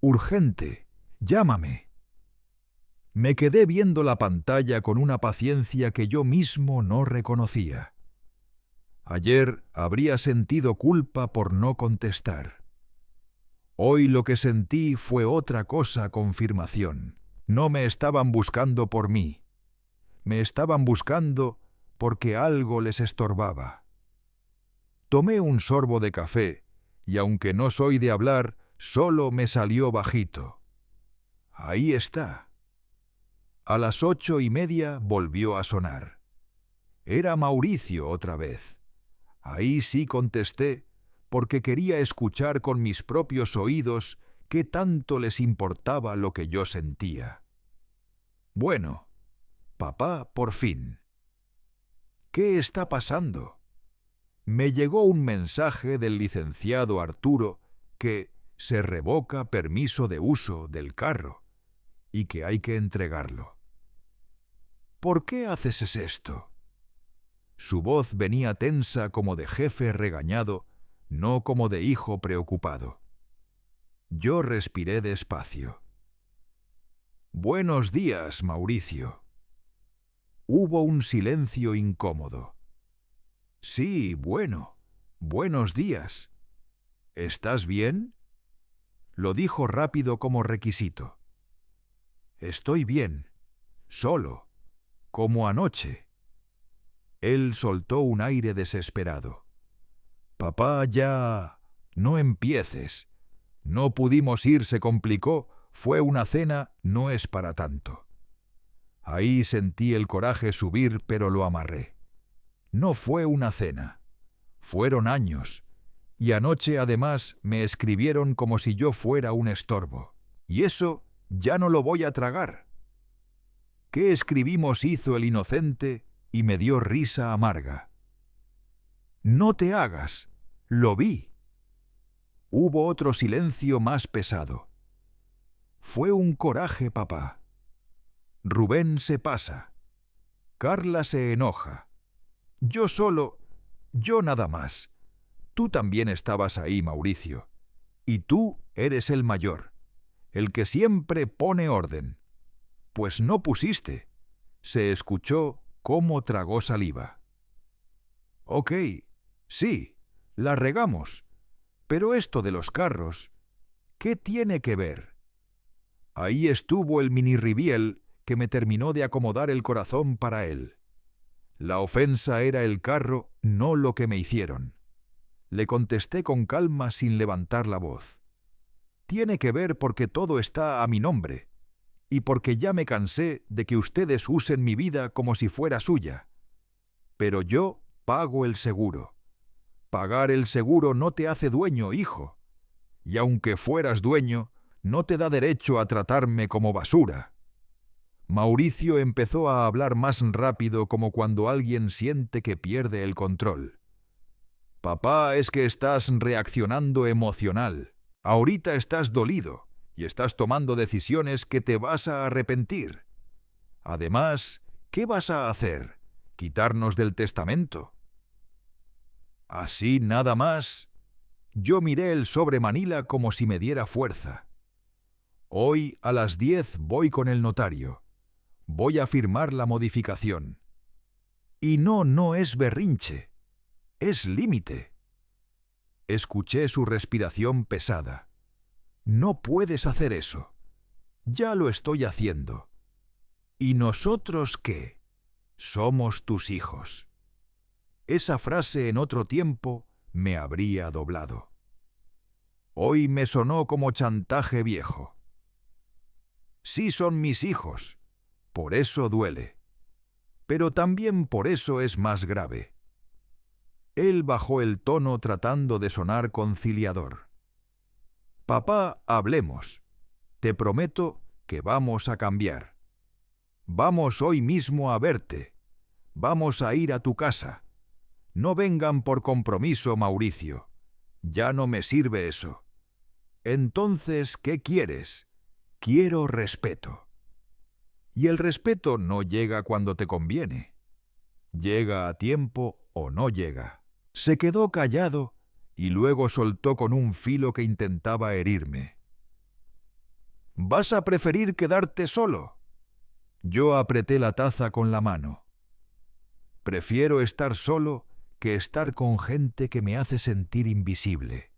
A: Urgente, llámame. Me quedé viendo la pantalla con una paciencia que yo mismo no reconocía. Ayer habría sentido culpa por no contestar. Hoy lo que sentí fue otra cosa: confirmación. No me estaban buscando por mí. Me estaban buscando porque algo les estorbaba. Tomé un sorbo de café y, aunque no soy de hablar, solo me salió bajito: Ahí está. A las 8:30 volvió a sonar. Era Mauricio otra vez. Ahí sí contesté, porque quería escuchar con mis propios oídos qué tanto les importaba lo que yo sentía. Bueno, papá, por fin. ¿Qué está pasando? Me llegó un mensaje del licenciado Arturo que se revoca permiso de uso del carro y que hay que entregarlo. ¿Por qué haces esto? Su voz venía tensa, como de jefe regañado, no como de hijo preocupado. Yo respiré despacio. Buenos días, Mauricio. Hubo un silencio incómodo. Sí, bueno, buenos días. ¿Estás bien? Lo dijo rápido como requisito. Estoy bien, solo, como anoche. Él soltó un aire desesperado. Papá, ya... No empieces. No pudimos ir, se complicó, fue una cena, no es para tanto. Ahí sentí el coraje subir, pero lo amarré. No fue una cena. Fueron años. Y anoche además me escribieron como si yo fuera un estorbo. Y eso ya no lo voy a tragar. ¿Qué escribimos?, hizo el inocente y me dio risa amarga. No te hagas. Lo vi. Hubo otro silencio más pesado. Fue un coraje, papá. Rubén se pasa. Carla se enoja. Yo solo, yo nada más. Tú también estabas ahí, Mauricio. Y tú eres el mayor. el que siempre pone orden. Pues no pusiste. Se escuchó cómo tragó saliva. Ok, sí, la regamos. Pero esto de los carros, ¿qué tiene que ver? Ahí estuvo el minirribiel que me terminó de acomodar el corazón para él. La ofensa era el carro, no lo que me hicieron. Le contesté con calma sin levantar la voz. Tiene que ver porque todo está a mi nombre, y porque ya me cansé de que ustedes usen mi vida como si fuera suya. Pero yo pago el seguro. Pagar el seguro no te hace dueño, hijo. Y aunque fueras dueño, no te da derecho a tratarme como basura. Mauricio empezó a hablar más rápido, como cuando alguien siente que pierde el control. Papá, es que estás reaccionando emocional. Ahorita estás dolido y estás tomando decisiones que te vas a arrepentir. Además, ¿qué vas a hacer? ¿Quitarnos del testamento? Así nada más. Yo miré el sobre Manila como si me diera fuerza. Hoy a las 10 voy con el notario. Voy a firmar la modificación. Y no es berrinche. Es límite. Escuché su respiración pesada. No puedes hacer eso. Ya lo estoy haciendo. ¿Y nosotros qué? Somos tus hijos. Esa frase en otro tiempo me habría doblado. Hoy me sonó como chantaje viejo. Sí son mis hijos, por eso duele. Pero también por eso es más grave. Él bajó el tono tratando de sonar conciliador. Papá, hablemos. Te prometo que vamos a cambiar. Vamos hoy mismo a verte. Vamos a ir a tu casa. No vengan por compromiso, Mauricio. Ya no me sirve eso. Entonces, ¿qué quieres? Quiero respeto. Y el respeto no llega cuando te conviene. Llega a tiempo o no llega. Se quedó callado y luego soltó con un filo que intentaba herirme. ¿Vas a preferir quedarte solo? Yo apreté la taza con la mano. Prefiero estar solo que estar con gente que me hace sentir invisible.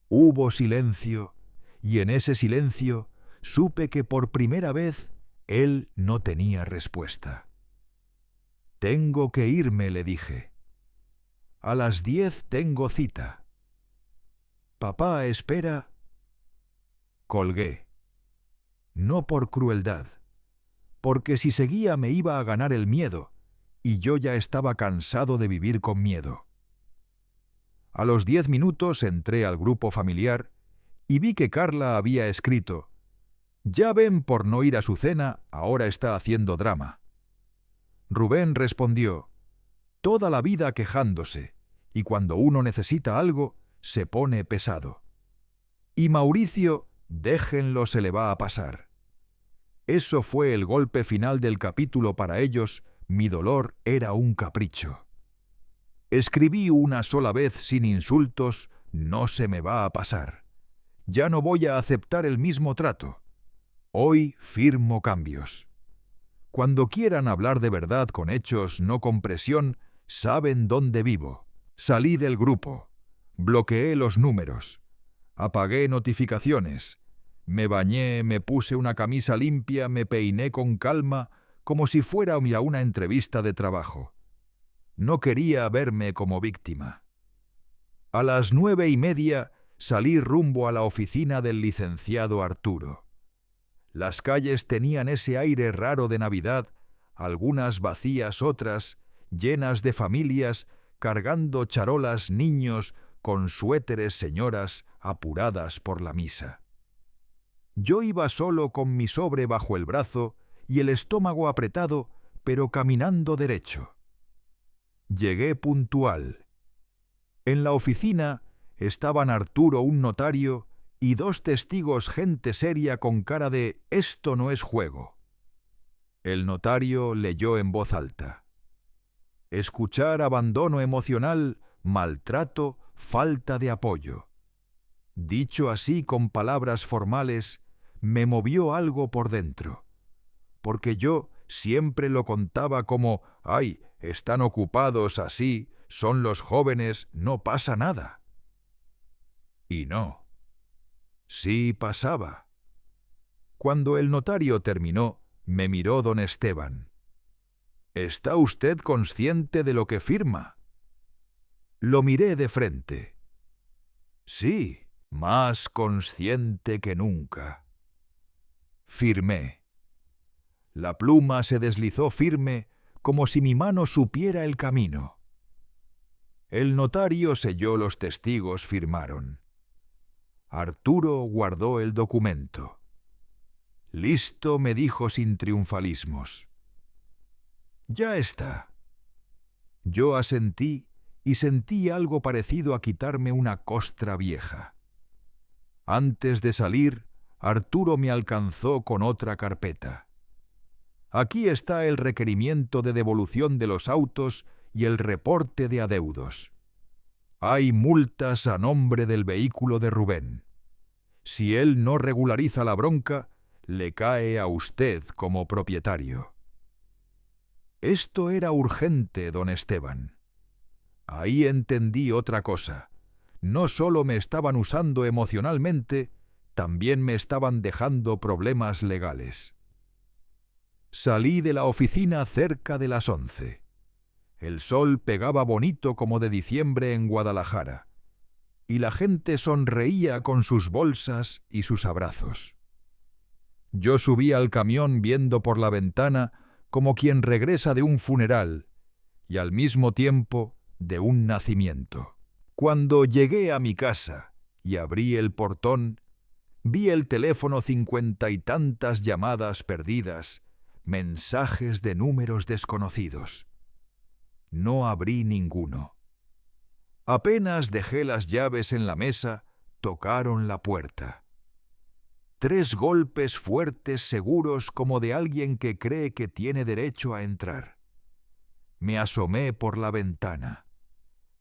A: Hubo silencio, y en ese silencio supe que por primera vez él no tenía respuesta. Tengo que irme, le dije. A las 10 tengo cita. Papá espera. Colgué. No por crueldad, porque si seguía me iba a ganar el miedo, y yo ya estaba cansado de vivir con miedo. A los 10 minutos entré al grupo familiar y vi que Carla había escrito: «Ya ven, por no ir a su cena, ahora está haciendo drama». Rubén respondió: «Toda la vida quejándose, y cuando uno necesita algo, se pone pesado». Y Mauricio: «Déjenlo, se le va a pasar». Eso fue el golpe final del capítulo para ellos. Mi dolor era un capricho. Escribí una sola vez sin insultos: «No se me va a pasar». Ya no voy a aceptar el mismo trato. Hoy firmo cambios. Cuando quieran hablar de verdad con hechos, no con presión, saben dónde vivo. Salí del grupo. Bloqueé los números. Apagué notificaciones. Me bañé, me puse una camisa limpia, me peiné con calma, como si fuera a una entrevista de trabajo. No quería verme como víctima. A las 9:30 salí rumbo a la oficina del licenciado Arturo. Las calles tenían ese aire raro de Navidad, algunas vacías, otras llenas de familias, cargando charolas, niños con suéteres, señoras apuradas por la misa. Yo iba solo con mi sobre bajo el brazo y el estómago apretado, pero caminando derecho. Llegué puntual. En la oficina estaban Arturo, un notario, y 2 testigos, gente seria con cara de «esto no es juego». El notario leyó en voz alta: «Escuchar abandono emocional, maltrato, falta de apoyo». Dicho así con palabras formales, me movió algo por dentro, porque yo siempre lo contaba como, ¡ay, están ocupados así, son los jóvenes, no pasa nada! Y no, sí pasaba. Cuando el notario terminó, me miró don Esteban. ¿Está usted consciente de lo que firma? Lo miré de frente. Sí, más consciente que nunca. Firmé. La pluma se deslizó firme como si mi mano supiera el camino. El notario selló, los testigos firmaron. Arturo guardó el documento. Listo, me dijo sin triunfalismos. Ya está. Yo asentí y sentí algo parecido a quitarme una costra vieja. Antes de salir, Arturo me alcanzó con otra carpeta. Aquí está el requerimiento de devolución de los autos y el reporte de adeudos. Hay multas a nombre del vehículo de Rubén. Si él no regulariza la bronca, le cae a usted como propietario. Esto era urgente, don Esteban. Ahí entendí otra cosa. No solo me estaban usando emocionalmente, también me estaban dejando problemas legales. Salí de la oficina cerca de las 11. El sol pegaba bonito como de diciembre en Guadalajara, y la gente sonreía con sus bolsas y sus abrazos. Yo subí al camión viendo por la ventana como quien regresa de un funeral y al mismo tiempo de un nacimiento. Cuando llegué a mi casa y abrí el portón, vi el teléfono 50 y tantas llamadas perdidas, mensajes de números desconocidos. No abrí ninguno. Apenas dejé las llaves en la mesa, tocaron la puerta. 3 golpes fuertes, seguros, como de alguien que cree que tiene derecho a entrar. Me asomé por la ventana.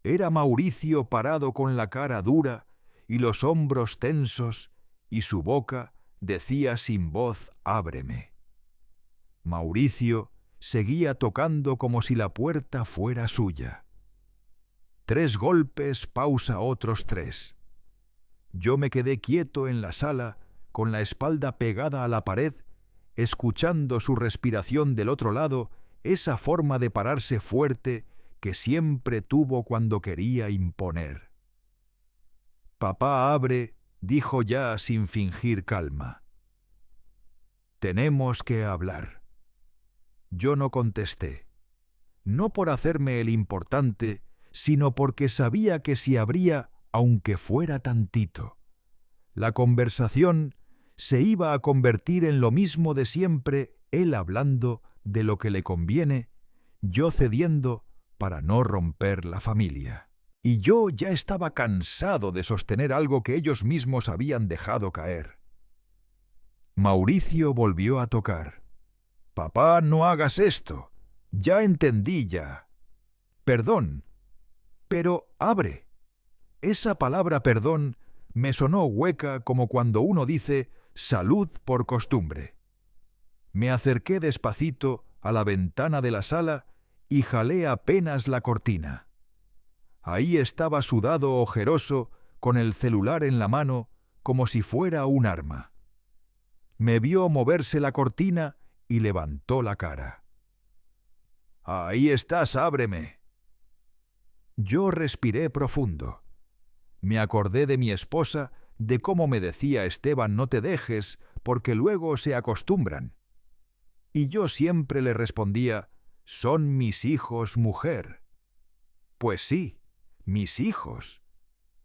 A: Era Mauricio parado con la cara dura y los hombros tensos, y su boca decía sin voz: «Ábreme». Mauricio seguía tocando como si la puerta fuera suya. 3 golpes, pausa, otros 3. Yo me quedé quieto en la sala, con la espalda pegada a la pared, escuchando su respiración del otro lado, esa forma de pararse fuerte que siempre tuvo cuando quería imponer. «Papá, abre», dijo ya sin fingir calma. «Tenemos que hablar». Yo no contesté, no por hacerme el importante, sino porque sabía que si abría, aunque fuera tantito, la conversación se iba a convertir en lo mismo de siempre, él hablando de lo que le conviene, yo cediendo para no romper la familia. Y yo ya estaba cansado de sostener algo que ellos mismos habían dejado caer. Mauricio volvió a tocar. «Papá, no hagas esto. Ya entendí ya. Perdón. Pero abre». Esa palabra perdón me sonó hueca, como cuando uno dice salud por costumbre. Me acerqué despacito a la ventana de la sala y jalé apenas la cortina. Ahí estaba sudado, ojeroso, con el celular en la mano, como si fuera un arma. Me vio moverse la cortina y levantó la cara. «Ahí estás, ábreme». Yo respiré profundo. Me acordé de mi esposa, de cómo me decía Esteban: «No te dejes, porque luego se acostumbran». Y yo siempre le respondía: «Son mis hijos, mujer». Pues sí, mis hijos.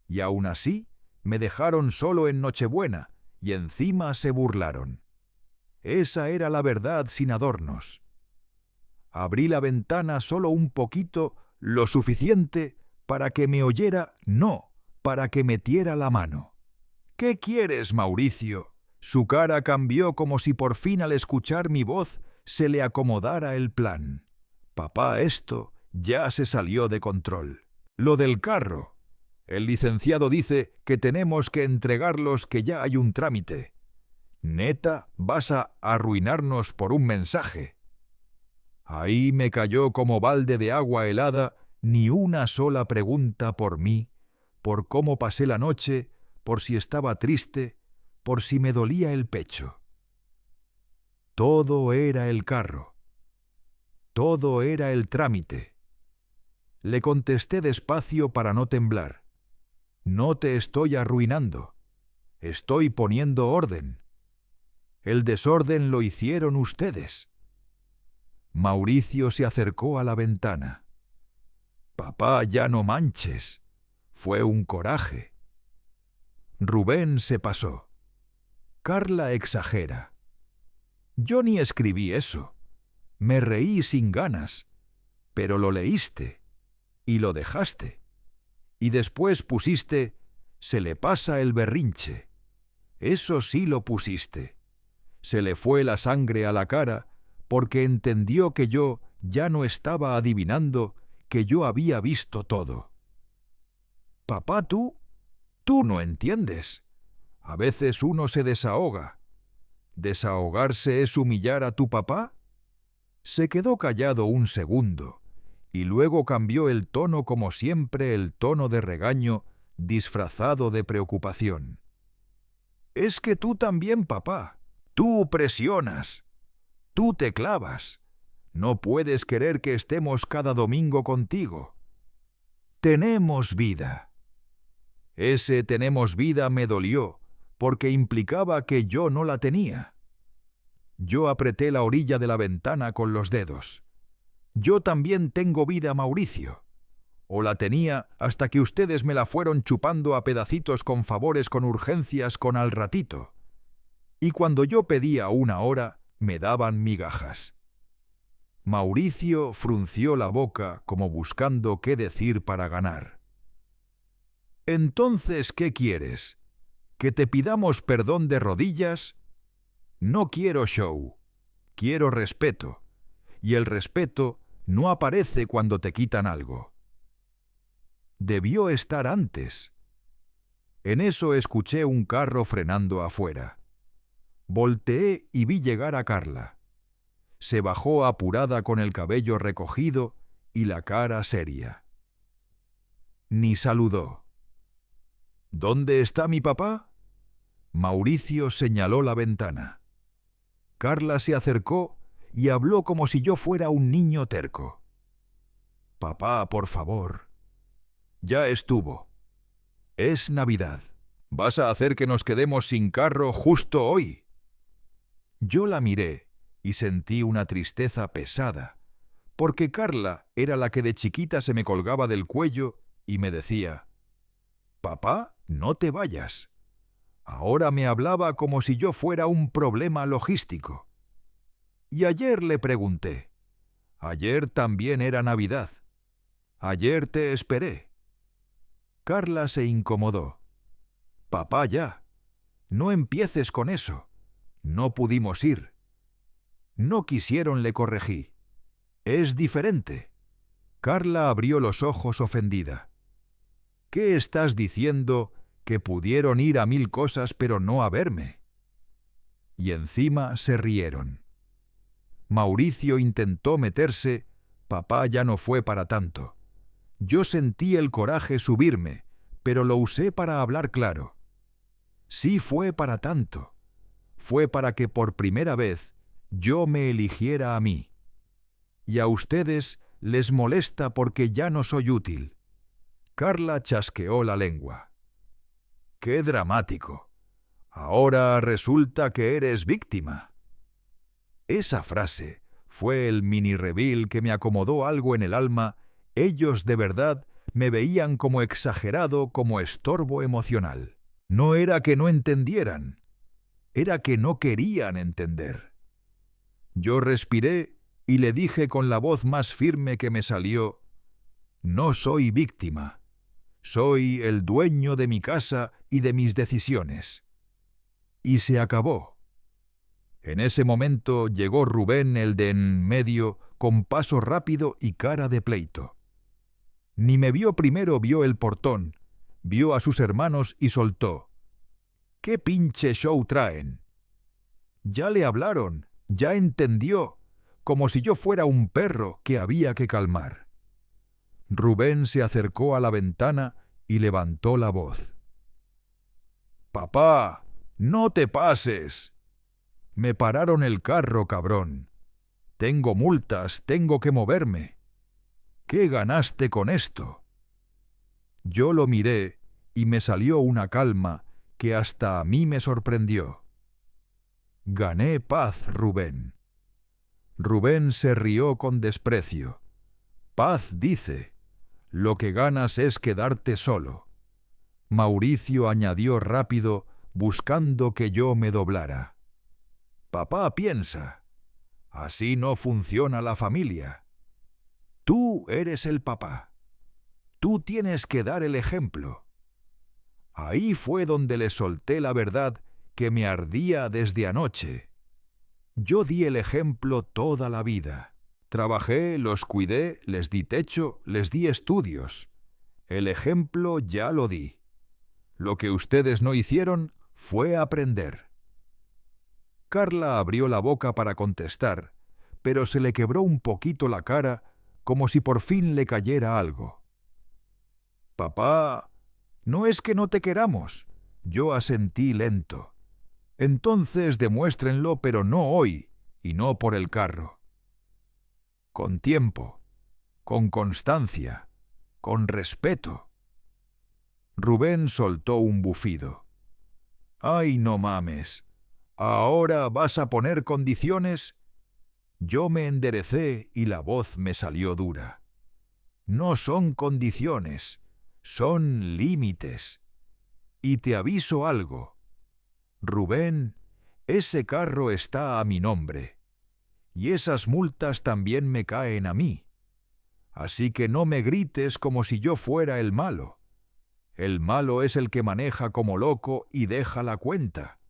A: Y aún así me dejaron solo en Nochebuena y encima se burlaron. Esa era la verdad sin adornos. Abrí la ventana solo un poquito, lo suficiente para que me oyera, no, para que metiera la mano. «¿Qué quieres, Mauricio?». Su cara cambió como si por fin al escuchar mi voz se le acomodara el plan. «Papá, esto ya se salió de control. Lo del carro. El licenciado dice que tenemos que entregarlos, que ya hay un trámite. ¿Neta vas a arruinarnos por un mensaje? Ahí me cayó como balde de agua helada ni una sola pregunta por mí, por cómo pasé la noche, por si estaba triste, por si me dolía el pecho. Todo era el carro. Todo era el trámite. Le contesté despacio para no temblar. No te estoy arruinando. Estoy poniendo orden. El desorden lo hicieron ustedes. Mauricio se acercó a la ventana. Papá, ya no manches. Fue un coraje. Rubén se pasó. Carla exagera. Yo ni escribí eso. Me reí sin ganas. Pero lo leíste. Y lo dejaste. Y después pusiste, se le pasa el berrinche. Eso sí lo pusiste. Se le fue la sangre a la cara porque entendió que yo ya no estaba adivinando, que yo había visto todo. Papá, tú no entiendes. A veces uno se desahoga. ¿Desahogarse es humillar a tu papá? Se quedó callado un segundo, y luego cambió el tono como siempre, el tono de regaño, disfrazado de preocupación. Es que tú también, papá. Tú presionas. Tú te clavas. No puedes querer que estemos cada domingo contigo. Tenemos vida. Ese tenemos vida me dolió, porque implicaba que yo no la tenía. Yo apreté la orilla de la ventana con los dedos. Yo también tengo vida, Mauricio. O la tenía hasta que ustedes me la fueron chupando a pedacitos con favores, con urgencias, con al ratito. Y cuando yo pedía una hora, me daban migajas. Mauricio frunció la boca como buscando qué decir para ganar. «Entonces, ¿qué quieres? ¿Que te pidamos perdón de rodillas? No quiero show. Quiero respeto. Y el respeto no aparece cuando te quitan algo. Debió estar antes». En eso escuché un carro frenando afuera. Volteé y vi llegar a Carla. Se bajó apurada con el cabello recogido y la cara seria. Ni saludó. ¿Dónde está mi papá? Mauricio señaló la ventana. Carla se acercó y habló como si yo fuera un niño terco. Papá, por favor. Ya estuvo. Es Navidad. ¿Vas a hacer que nos quedemos sin carro justo hoy? Yo la miré y sentí una tristeza pesada, porque Carla era la que de chiquita se me colgaba del cuello y me decía, «Papá, no te vayas». Ahora me hablaba como si yo fuera un problema logístico. Y ayer le pregunté. Ayer también era Navidad. Ayer te esperé. Carla se incomodó. «Papá, ya. No empieces con eso. No pudimos ir». No quisieron, le corregí. Es diferente. Carla abrió los ojos ofendida. ¿Qué estás diciendo? Que pudieron ir a 1000 cosas pero no a verme. Y encima se rieron. Mauricio intentó meterse. Papá ya no fue para tanto. Yo sentí el coraje subirme, pero lo usé para hablar claro. Sí fue para tanto. Fue para que por primera vez yo me eligiera a mí. Y a ustedes les molesta porque ya no soy útil. Carla chasqueó la lengua. ¡Qué dramático! Ahora resulta que eres víctima. Esa frase fue el mini reveal que me acomodó algo en el alma. Ellos de verdad me veían como exagerado, como estorbo emocional. No era que no entendieran, era que no querían entender. Yo respiré y le dije con la voz más firme que me salió, «No soy víctima. Soy el dueño de mi casa y de mis decisiones». Y se acabó. En ese momento llegó Rubén, el de en medio, con paso rápido y cara de pleito. Ni me vio primero, vio el portón, vio a sus hermanos y soltó: «¿Qué pinche show traen? Ya le hablaron, ya entendió, como si yo fuera un perro que había que calmar». Rubén se acercó a la ventana y levantó la voz: «Papá, no te pases. Me pararon el carro, cabrón. Tengo multas, tengo que moverme. ¿Qué ganaste con esto?». Yo lo miré y me salió una calma que hasta a mí me sorprendió. «Gané paz, Rubén». Rubén se rió con desprecio. «Paz, dice. Lo que ganas es quedarte solo». Mauricio añadió rápido, buscando que yo me doblara: «Papá piensa. Así no funciona la familia. Tú eres el papá. Tú tienes que dar el ejemplo». Ahí fue donde le solté la verdad que me ardía desde anoche. Yo di el ejemplo toda la vida. Trabajé, los cuidé, les di techo, les di estudios. El ejemplo ya lo di. Lo que ustedes no hicieron fue aprender. Carla abrió la boca para contestar, pero se le quebró un poquito la cara, como si por fin le cayera algo. «Papá, no es que no te queramos», yo asentí lento. «Entonces demuéstrenlo, pero no hoy, y no por el carro. Con tiempo, con constancia, con respeto». Rubén soltó un bufido. «Ay, no mames. ¿Ahora vas a poner condiciones?». Yo me enderecé y la voz me salió dura. «No son condiciones, son límites. Y te aviso algo. Rubén, ese carro está a mi nombre. Y esas multas también me caen a mí. Así que no me grites como si yo fuera el malo. El malo es el que maneja como loco y deja la cuenta».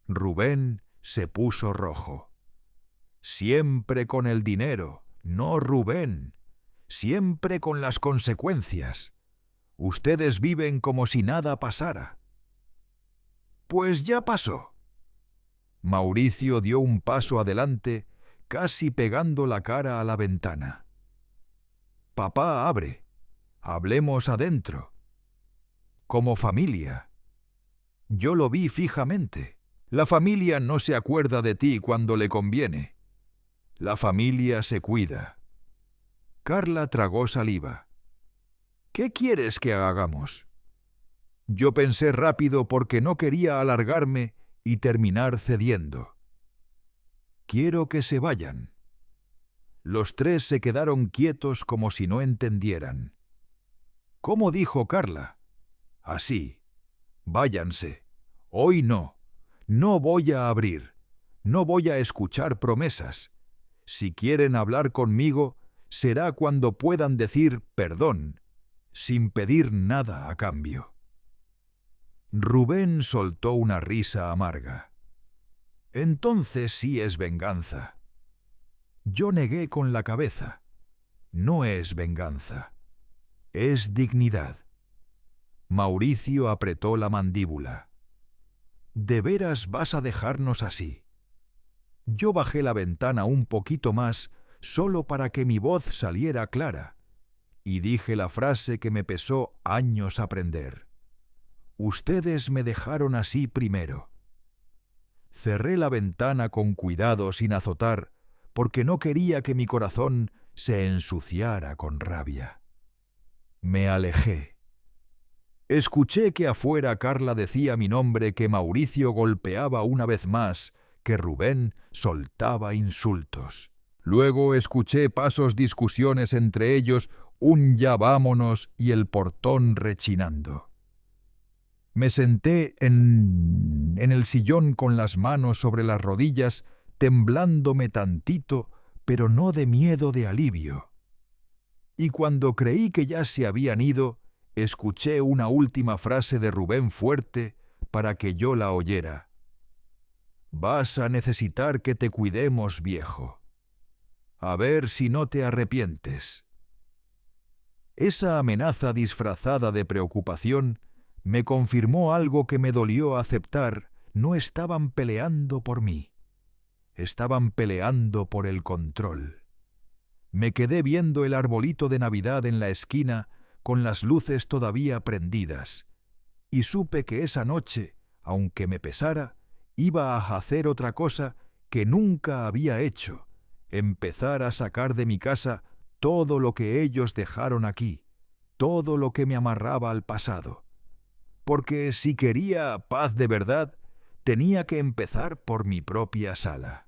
A: Rubén se puso rojo. «Siempre con el dinero, no, Rubén. Siempre con las consecuencias. Ustedes viven como si nada pasara». «Pues ya pasó». Mauricio dio un paso adelante, casi pegando la cara a la ventana. «Papá, abre. Hablemos adentro. Como familia». Yo lo vi fijamente. La familia no se acuerda de ti cuando le conviene. La familia se cuida. Carla tragó saliva. «¿Qué quieres que hagamos?». Yo pensé rápido porque no quería alargarme y terminar cediendo. «Quiero que se vayan». Los tres se quedaron quietos como si no entendieran. «¿Cómo dijo Carla?». «Así. Váyanse. Hoy no. No voy a abrir. No voy a escuchar promesas. Si quieren hablar conmigo, será cuando puedan decir perdón, sin pedir nada a cambio». Rubén soltó una risa amarga. «Entonces sí es venganza». Yo negué con la cabeza. «No es venganza. Es dignidad». Mauricio apretó la mandíbula. «¿De veras vas a dejarnos así?». Yo bajé la ventana un poquito más solo para que mi voz saliera clara, y dije la frase que me pesó años aprender: «Ustedes me dejaron así primero». Cerré la ventana con cuidado sin azotar, porque no quería que mi corazón se ensuciara con rabia. Me alejé. Escuché que afuera Carla decía mi nombre, que Mauricio golpeaba una vez más, que Rubén soltaba insultos. Luego escuché pasos, discusiones entre ellos, un ya vámonos y el portón rechinando. Me senté en el sillón con las manos sobre las rodillas, temblándome tantito, pero no de miedo, de alivio. Y cuando creí que ya se habían ido, escuché una última frase de Rubén fuerte para que yo la oyera: «Vas a necesitar que te cuidemos, viejo. A ver si no te arrepientes». Esa amenaza disfrazada de preocupación me confirmó algo que me dolió aceptar. No estaban peleando por mí. Estaban peleando por el control. Me quedé viendo el arbolito de Navidad en la esquina con las luces todavía prendidas, y supe que esa noche, aunque me pesara, iba a hacer otra cosa que nunca había hecho: empezar a sacar de mi casa todo lo que ellos dejaron aquí, todo lo que me amarraba al pasado. Porque si quería paz de verdad, tenía que empezar por mi propia sala.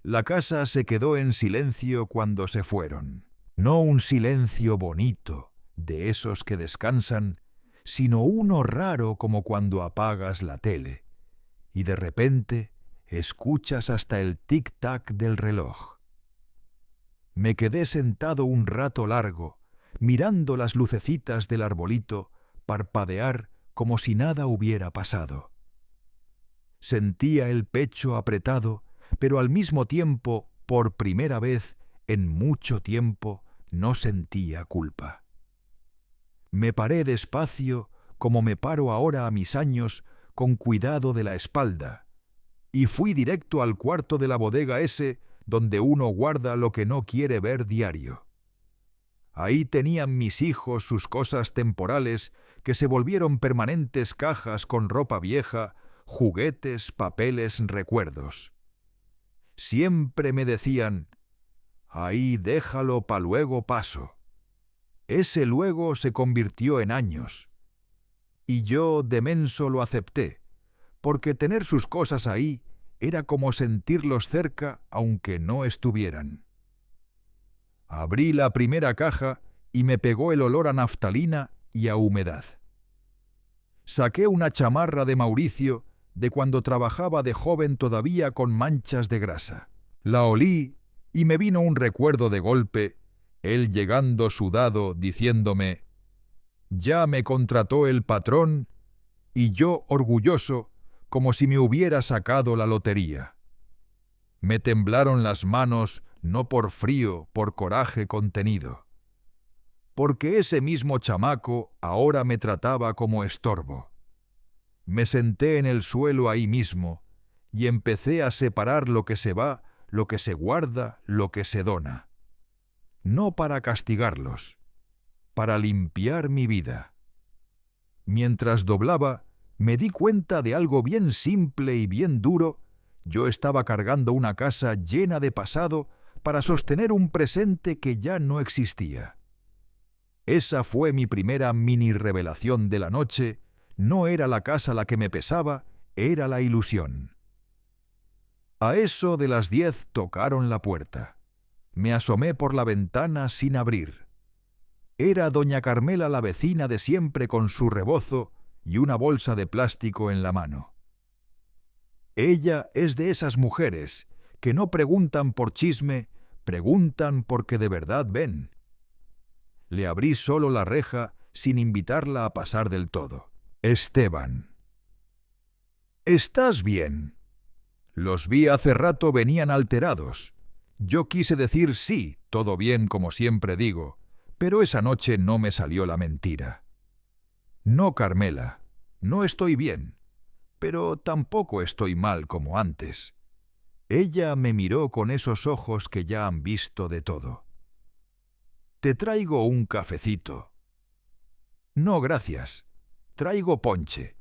A: La casa se quedó en silencio cuando se fueron. No un silencio bonito, de esos que descansan, sino uno raro como cuando apagas la tele, y de repente escuchas hasta el tic-tac del reloj. Me quedé sentado un rato largo, mirando las lucecitas del arbolito parpadear como si nada hubiera pasado. Sentía el pecho apretado, pero al mismo tiempo, por primera vez en mucho tiempo, no sentía culpa. Me paré despacio, como me paro ahora a mis años, con cuidado de la espalda, y fui directo al cuarto de la bodega ese donde uno guarda lo que no quiere ver diario. Ahí tenían mis hijos sus cosas temporales que se volvieron permanentes cajas con ropa vieja, juguetes, papeles, recuerdos. Siempre me decían: ahí déjalo pa' luego paso. Ese luego se convirtió en años. Y yo de menso lo acepté, porque tener sus cosas ahí era como sentirlos cerca aunque no estuvieran. Abrí la primera caja y me pegó el olor a naftalina y a humedad. Saqué una chamarra de Mauricio de cuando trabajaba de joven todavía con manchas de grasa. La olí y me vino un recuerdo de golpe, él llegando sudado diciéndome: ya me contrató el patrón, y yo orgulloso como si me hubiera sacado la lotería. Me temblaron las manos no por frío, por coraje contenido. Porque ese mismo chamaco ahora me trataba como estorbo. Me senté en el suelo ahí mismo y empecé a separar lo que se va, lo que se guarda, lo que se dona. No para castigarlos, para limpiar mi vida. Mientras doblaba, me di cuenta de algo bien simple y bien duro. Yo estaba cargando una casa llena de pasado para sostener un presente que ya no existía. Esa fue mi primera mini revelación de la noche. No era la casa la que me pesaba, era la ilusión. A eso de las 10 tocaron la puerta. Me asomé por la ventana sin abrir. Era doña Carmela, la vecina de siempre, con su rebozo y una bolsa de plástico en la mano. Ella es de esas mujeres que no preguntan por chisme, preguntan porque de verdad ven. Le abrí solo la reja sin invitarla a pasar del todo. Esteban. ¿Estás bien? Los vi hace rato, venían alterados. Yo quise decir sí, todo bien como siempre digo, pero esa noche no me salió la mentira. No, Carmela, no estoy bien, pero tampoco estoy mal como antes. Ella me miró con esos ojos que ya han visto de todo. Te traigo un cafecito. No, gracias. Traigo ponche.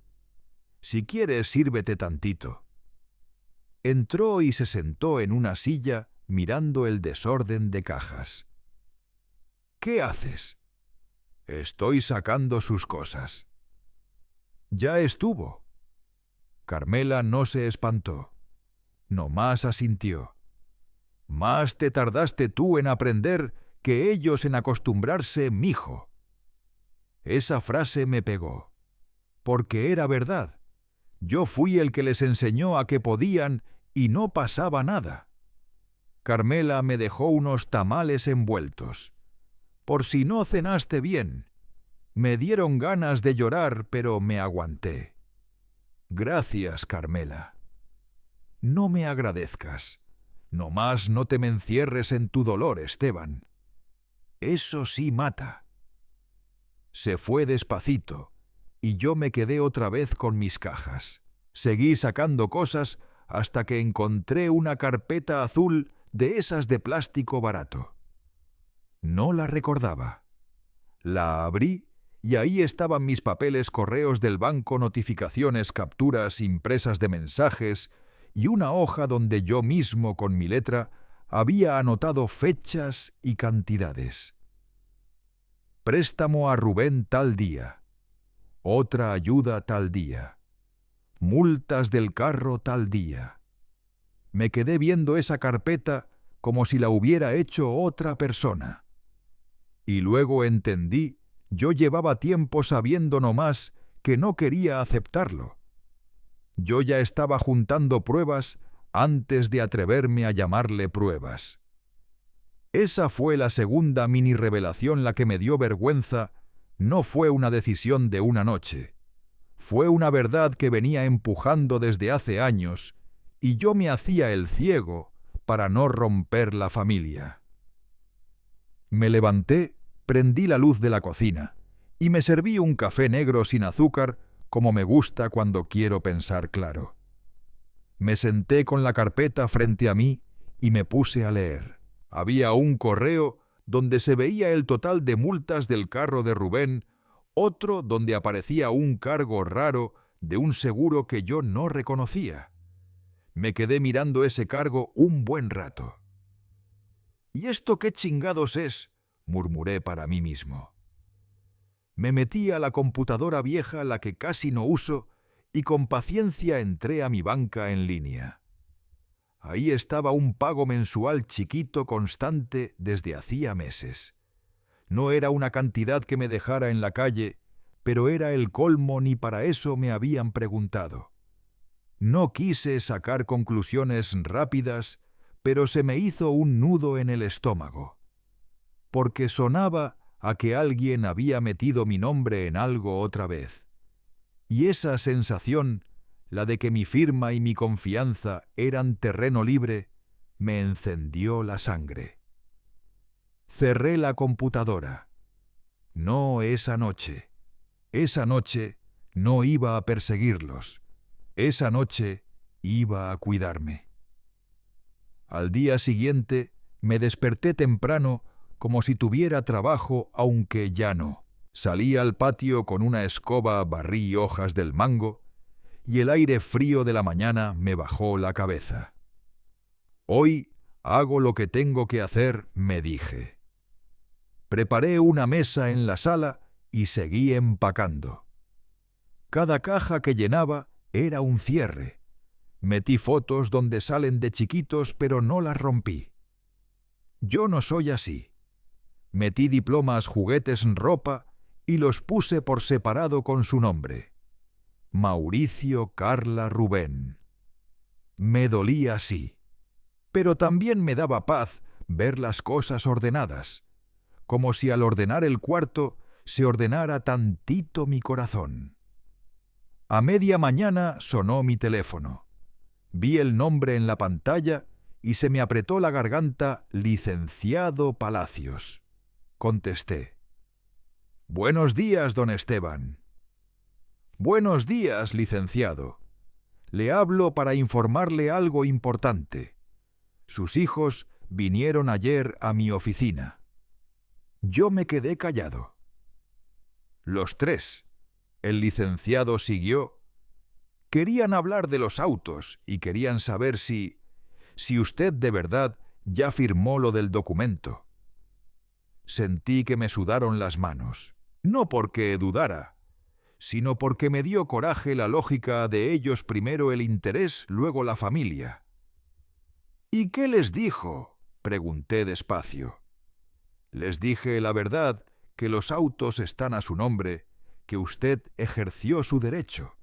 A: Si quieres, sírvete tantito. Entró y se sentó en una silla mirando el desorden de cajas. ¿Qué haces? Estoy sacando sus cosas. Ya estuvo. Carmela no se espantó. Nomás asintió. Más te tardaste tú en aprender que ellos en acostumbrarse, mijo. Esa frase me pegó, porque era verdad. Yo fui el que les enseñó a que podían y no pasaba nada. Carmela me dejó unos tamales envueltos. Por si no cenaste bien. Me dieron ganas de llorar, pero me aguanté. Gracias, Carmela. No me agradezcas. Nomás no te me encierres en tu dolor, Esteban. Eso sí mata. Se fue despacito, y yo me quedé otra vez con mis cajas. Seguí sacando cosas hasta que encontré una carpeta azul de esas de plástico barato. No la recordaba. La abrí y ahí estaban mis papeles, correos del banco, notificaciones, capturas, impresas de mensajes y una hoja donde yo mismo con mi letra había anotado fechas y cantidades. Préstamo a Rubén tal día. Otra ayuda tal día. Multas del carro tal día. Me quedé viendo esa carpeta como si la hubiera hecho otra persona. Y luego entendí, yo llevaba tiempo sabiendo nomás que no quería aceptarlo. Yo ya estaba juntando pruebas antes de atreverme a llamarle pruebas. Esa fue la segunda mini revelación, la que me dio vergüenza. No fue una decisión de una noche. Fue una verdad que venía empujando desde hace años, y yo me hacía el ciego para no romper la familia. Me levanté, prendí la luz de la cocina y me serví un café negro sin azúcar, como me gusta cuando quiero pensar claro. Me senté con la carpeta frente a mí y me puse a leer. Había un correo donde se veía el total de multas del carro de Rubén, otro donde aparecía un cargo raro de un seguro que yo no reconocía. Me quedé mirando ese cargo un buen rato. ¿Y esto qué chingados es?, murmuré para mí mismo. Me metí a la computadora vieja, la que casi no uso, y con paciencia entré a mi banca en línea. Ahí estaba un pago mensual chiquito, constante desde hacía meses. No era una cantidad que me dejara en la calle, pero era el colmo, ni para eso me habían preguntado. No quise sacar conclusiones rápidas, pero se me hizo un nudo en el estómago, porque sonaba a que alguien había metido mi nombre en algo otra vez. Y esa sensación, la de que mi firma y mi confianza eran terreno libre, me encendió la sangre. Cerré la computadora. No esa noche. Esa noche no iba a perseguirlos. Esa noche iba a cuidarme. Al día siguiente me desperté temprano, como si tuviera trabajo, aunque ya no. Salí al patio con una escoba, barrí hojas del mango, y el aire frío de la mañana me bajó la cabeza. Hoy hago lo que tengo que hacer, me dije. Preparé una mesa en la sala y seguí empacando. Cada caja que llenaba era un cierre. Metí fotos donde salen de chiquitos, pero no las rompí. Yo no soy así. Metí diplomas, juguetes, ropa y los puse por separado con su nombre. Mauricio, Carla, Rubén. Me dolía, sí, pero también me daba paz ver las cosas ordenadas, como si al ordenar el cuarto se ordenara tantito mi corazón. A media mañana sonó mi teléfono. Vi el nombre en la pantalla y se me apretó la garganta. Licenciado Palacios. Contesté. Buenos días, don Esteban. Buenos días, licenciado. Le hablo para informarle algo importante. Sus hijos vinieron ayer a mi oficina. Yo me quedé callado. Los tres. El licenciado siguió. Querían hablar de los autos y querían saber si usted de verdad ya firmó lo del documento. Sentí que me sudaron las manos, no porque dudara, sino porque me dio coraje la lógica de ellos: primero el interés, luego la familia. ¿Y qué les dijo?, pregunté despacio. Les dije la verdad, que los autos están a su nombre, que usted ejerció su derecho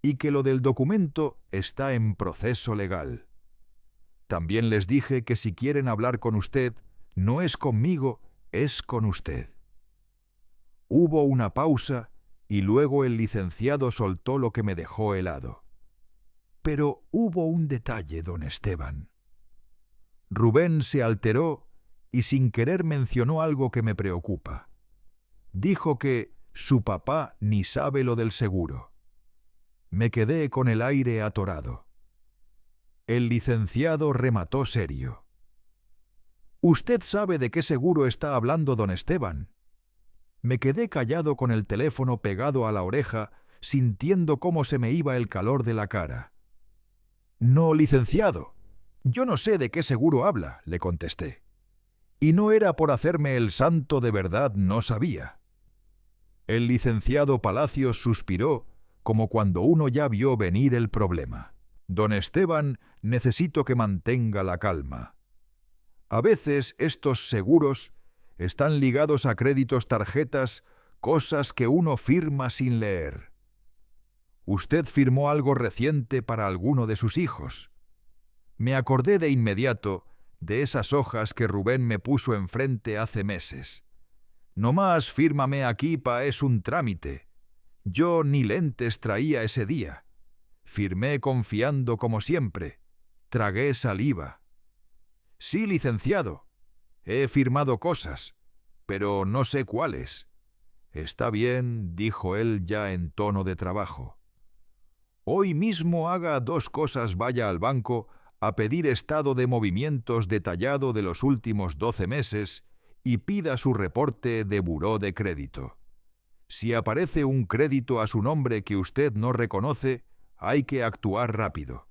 A: y que lo del documento está en proceso legal. También les dije que si quieren hablar con usted, no es conmigo, es con usted. Hubo una pausa y luego el licenciado soltó lo que me dejó helado. Pero hubo un detalle, don Esteban. Rubén se alteró y sin querer mencionó algo que me preocupa. Dijo que su papá ni sabe lo del seguro. Me quedé con el aire atorado. El licenciado remató serio. «¿Usted sabe de qué seguro está hablando don Esteban?» Me quedé callado con el teléfono pegado a la oreja, sintiendo cómo se me iba el calor de la cara. «No, licenciado, yo no sé de qué seguro habla», le contesté. Y no era por hacerme el santo, de verdad no sabía. El licenciado Palacios suspiró, como cuando uno ya vio venir el problema. «Don Esteban, necesito que mantenga la calma. A veces estos seguros están ligados a créditos, tarjetas, cosas que uno firma sin leer. Usted firmó algo reciente para alguno de sus hijos». Me acordé de inmediato de esas hojas que Rubén me puso enfrente hace meses. «Nomás fírmame aquí, pa, es un trámite». Yo ni lentes traía ese día. Firmé confiando como siempre. Tragué saliva. «Sí, licenciado. He firmado cosas, pero no sé cuáles». «Está bien», dijo él ya en tono de trabajo. «Hoy mismo haga 2 cosas, vaya al banco a pedir estado de movimientos detallado de los últimos 12 meses y pida su reporte de buró de crédito. Si aparece un crédito a su nombre que usted no reconoce, hay que actuar rápido».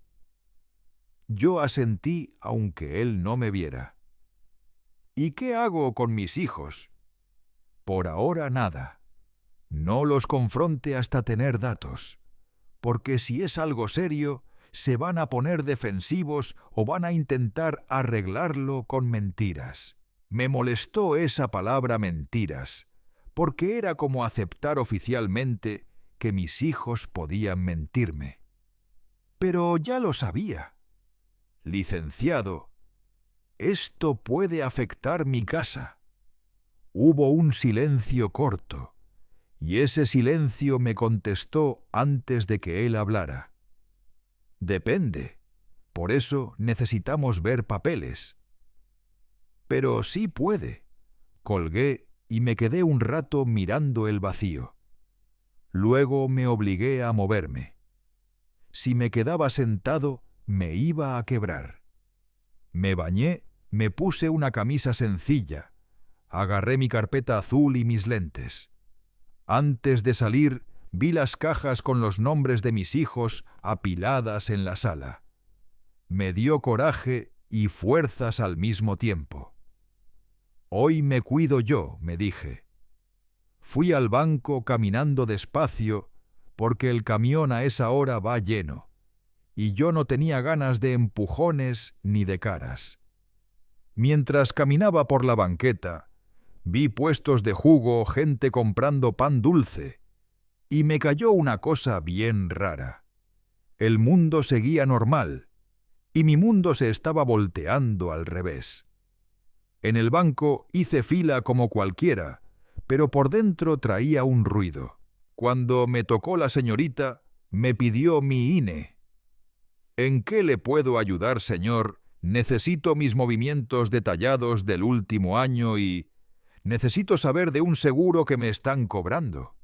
A: Yo asentí aunque él no me viera. «¿Y qué hago con mis hijos?» «Por ahora nada. No los confronte hasta tener datos, porque si es algo serio, se van a poner defensivos o van a intentar arreglarlo con mentiras». Me molestó esa palabra mentiras, porque era como aceptar oficialmente que mis hijos podían mentirme. Pero ya lo sabía. «Licenciado, esto puede afectar mi casa». Hubo un silencio corto, y ese silencio me contestó antes de que él hablara. «Depende. Por eso necesitamos ver papeles». «Pero sí puede». Colgué y me quedé un rato mirando el vacío. Luego me obligué a moverme. Si me quedaba sentado, me iba a quebrar. Me bañé, me puse una camisa sencilla, agarré mi carpeta azul y mis lentes. Antes de salir, vi las cajas con los nombres de mis hijos apiladas en la sala. Me dio coraje y fuerzas al mismo tiempo. «Hoy me cuido yo», me dije. Fui al banco caminando despacio, porque el camión a esa hora va lleno, y yo no tenía ganas de empujones ni de caras. Mientras caminaba por la banqueta, vi puestos de jugo, gente comprando pan dulce, y me cayó una cosa bien rara. El mundo seguía normal, y mi mundo se estaba volteando al revés. En el banco hice fila como cualquiera, pero por dentro traía un ruido. Cuando me tocó la señorita, me pidió mi INE. «¿En qué le puedo ayudar, señor? Necesito mis movimientos detallados del último año y necesito saber de un seguro que me están cobrando».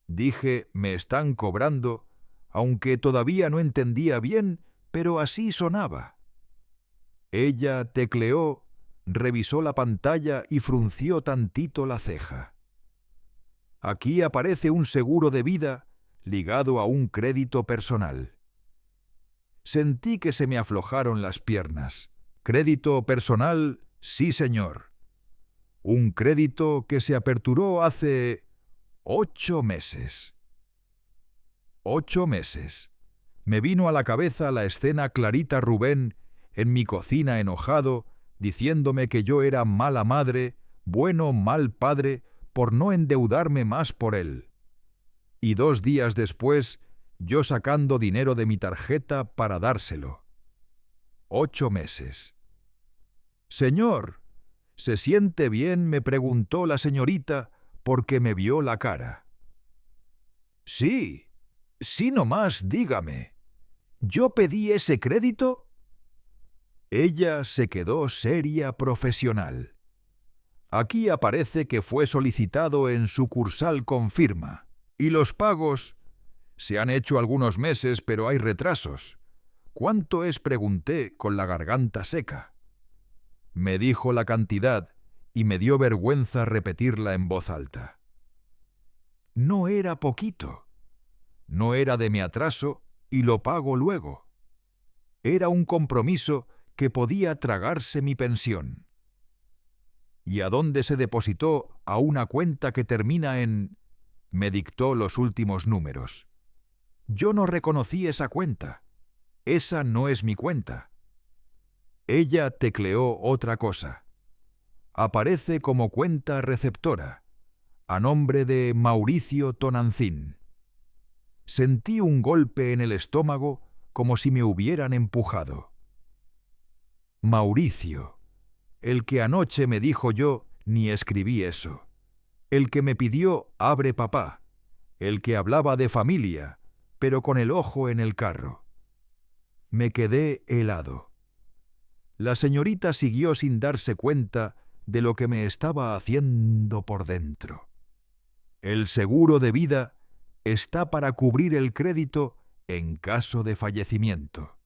A: Dije «me están cobrando», aunque todavía no entendía bien, pero así sonaba. Ella tecleó, revisó la pantalla y frunció tantito la ceja. «Aquí aparece un seguro de vida ligado a un crédito personal». Sentí que se me aflojaron las piernas. «Crédito personal, sí, señor. Un crédito que se aperturó hace 8 meses». 8 meses. Me vino a la cabeza la escena clarita Rubén en mi cocina enojado, diciéndome que yo era mala madre, bueno mal padre, por no endeudarme más por él. Y 2 días después, yo sacando dinero de mi tarjeta para dárselo. 8 meses. «Señor, ¿se siente bien?», me preguntó la señorita, porque me vio la cara. «Sí, sí nomás, dígame. ¿Yo pedí ese crédito?». Ella se quedó seria profesional. Aquí aparece que fue solicitado en sucursal con firma. ¿Y los pagos? Se han hecho algunos meses, pero hay retrasos. ¿Cuánto es?, pregunté con la garganta seca. Me dijo la cantidad y me dio vergüenza repetirla en voz alta. No era poquito. No era de mi atraso y lo pago luego. Era un compromiso que podía tragarse mi pensión. ¿Y a dónde se depositó? A una cuenta que termina en... Me dictó los últimos números. Yo no reconocí esa cuenta. Esa no es mi cuenta. Ella tecleó otra cosa. Aparece como cuenta receptora, a nombre de Mauricio Tonancín. Sentí un golpe en el estómago como si me hubieran empujado. Mauricio, el que anoche me dijo yo ni escribí eso, el que me pidió abre papá, el que hablaba de familia, pero con el ojo en el carro. Me quedé helado. La señorita siguió sin darse cuenta de lo que me estaba haciendo por dentro. El seguro de vida está para cubrir el crédito en caso de fallecimiento.